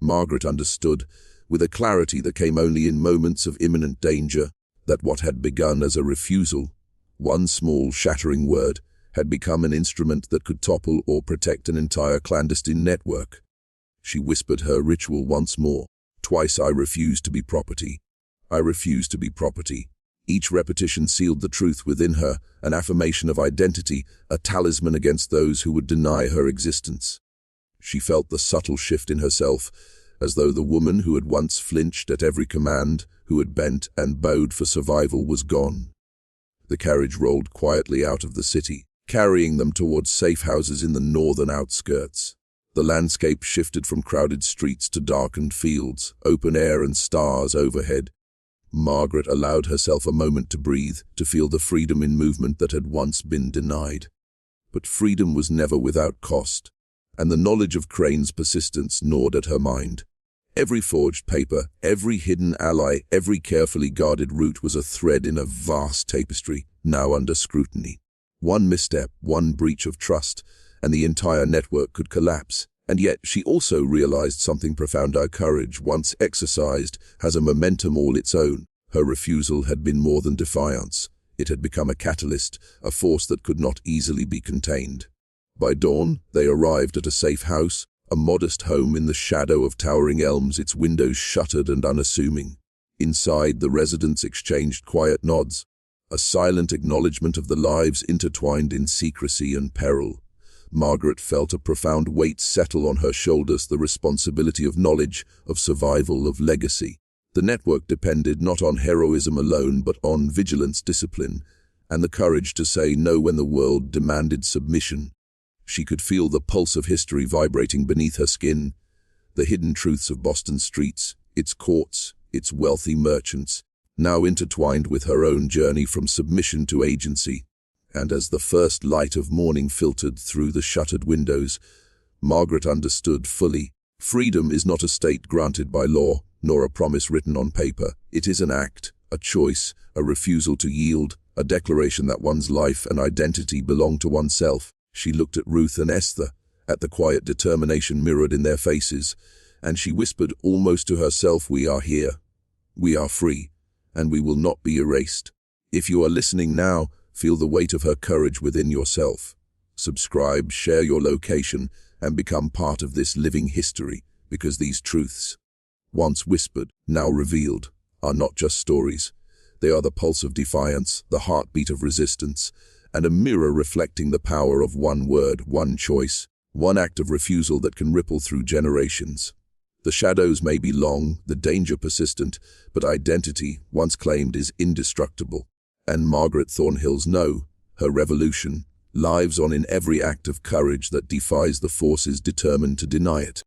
Margaret understood, with a clarity that came only in moments of imminent danger, that what had begun as a refusal, one small shattering word, had become an instrument that could topple or protect an entire clandestine network. She whispered her ritual once more, twice. "I refuse to be property. I refuse to be property." Each repetition sealed the truth within her, an affirmation of identity, a talisman against those who would deny her existence. She felt the subtle shift in herself, as though the woman who had once flinched at every command, who had bent and bowed for survival, was gone. The carriage rolled quietly out of the city, carrying them towards safe houses in the northern outskirts. The landscape shifted from crowded streets to darkened fields, open air and stars overhead. Margaret allowed herself a moment to breathe, to feel the freedom in movement that had once been denied. But freedom was never without cost, and the knowledge of Crane's persistence gnawed at her mind. Every forged paper, every hidden ally, every carefully guarded route was a thread in a vast tapestry, now under scrutiny. One misstep, one breach of trust, and the entire network could collapse. And yet, she also realized something profound. Our courage, once exercised, has a momentum all its own. Her refusal had been more than defiance. It had become a catalyst, a force that could not easily be contained. By dawn, they arrived at a safe house, a modest home in the shadow of towering elms, its windows shuttered and unassuming. Inside, the residents exchanged quiet nods, a silent acknowledgement of the lives intertwined in secrecy and peril. Margaret felt a profound weight settle on her shoulders, the responsibility of knowledge, of survival, of legacy. The network depended not on heroism alone, but on vigilance, discipline, and the courage to say no when the world demanded submission. She could feel the pulse of history vibrating beneath her skin, the hidden truths of Boston streets, its courts, its wealthy merchants, now intertwined with her own journey from submission to agency. And as the first light of morning filtered through the shuttered windows, Margaret understood fully. Freedom is not a state granted by law, nor a promise written on paper. It is an act, a choice, a refusal to yield, a declaration that one's life and identity belong to oneself. She looked at Ruth and Esther, at the quiet determination mirrored in their faces, and she whispered almost to herself, "We are here. We are free, and we will not be erased." If you are listening now, feel the weight of her courage within yourself. Subscribe, share your location, and become part of this living history, because these truths, once whispered, now revealed, are not just stories. They are the pulse of defiance, the heartbeat of resistance, and a mirror reflecting the power of one word, one choice, one act of refusal that can ripple through generations. The shadows may be long, the danger persistent, but identity, once claimed, is indestructible. And Margaret Thornnehill's no, her revolution, lives on in every act of courage that defies the forces determined to deny it.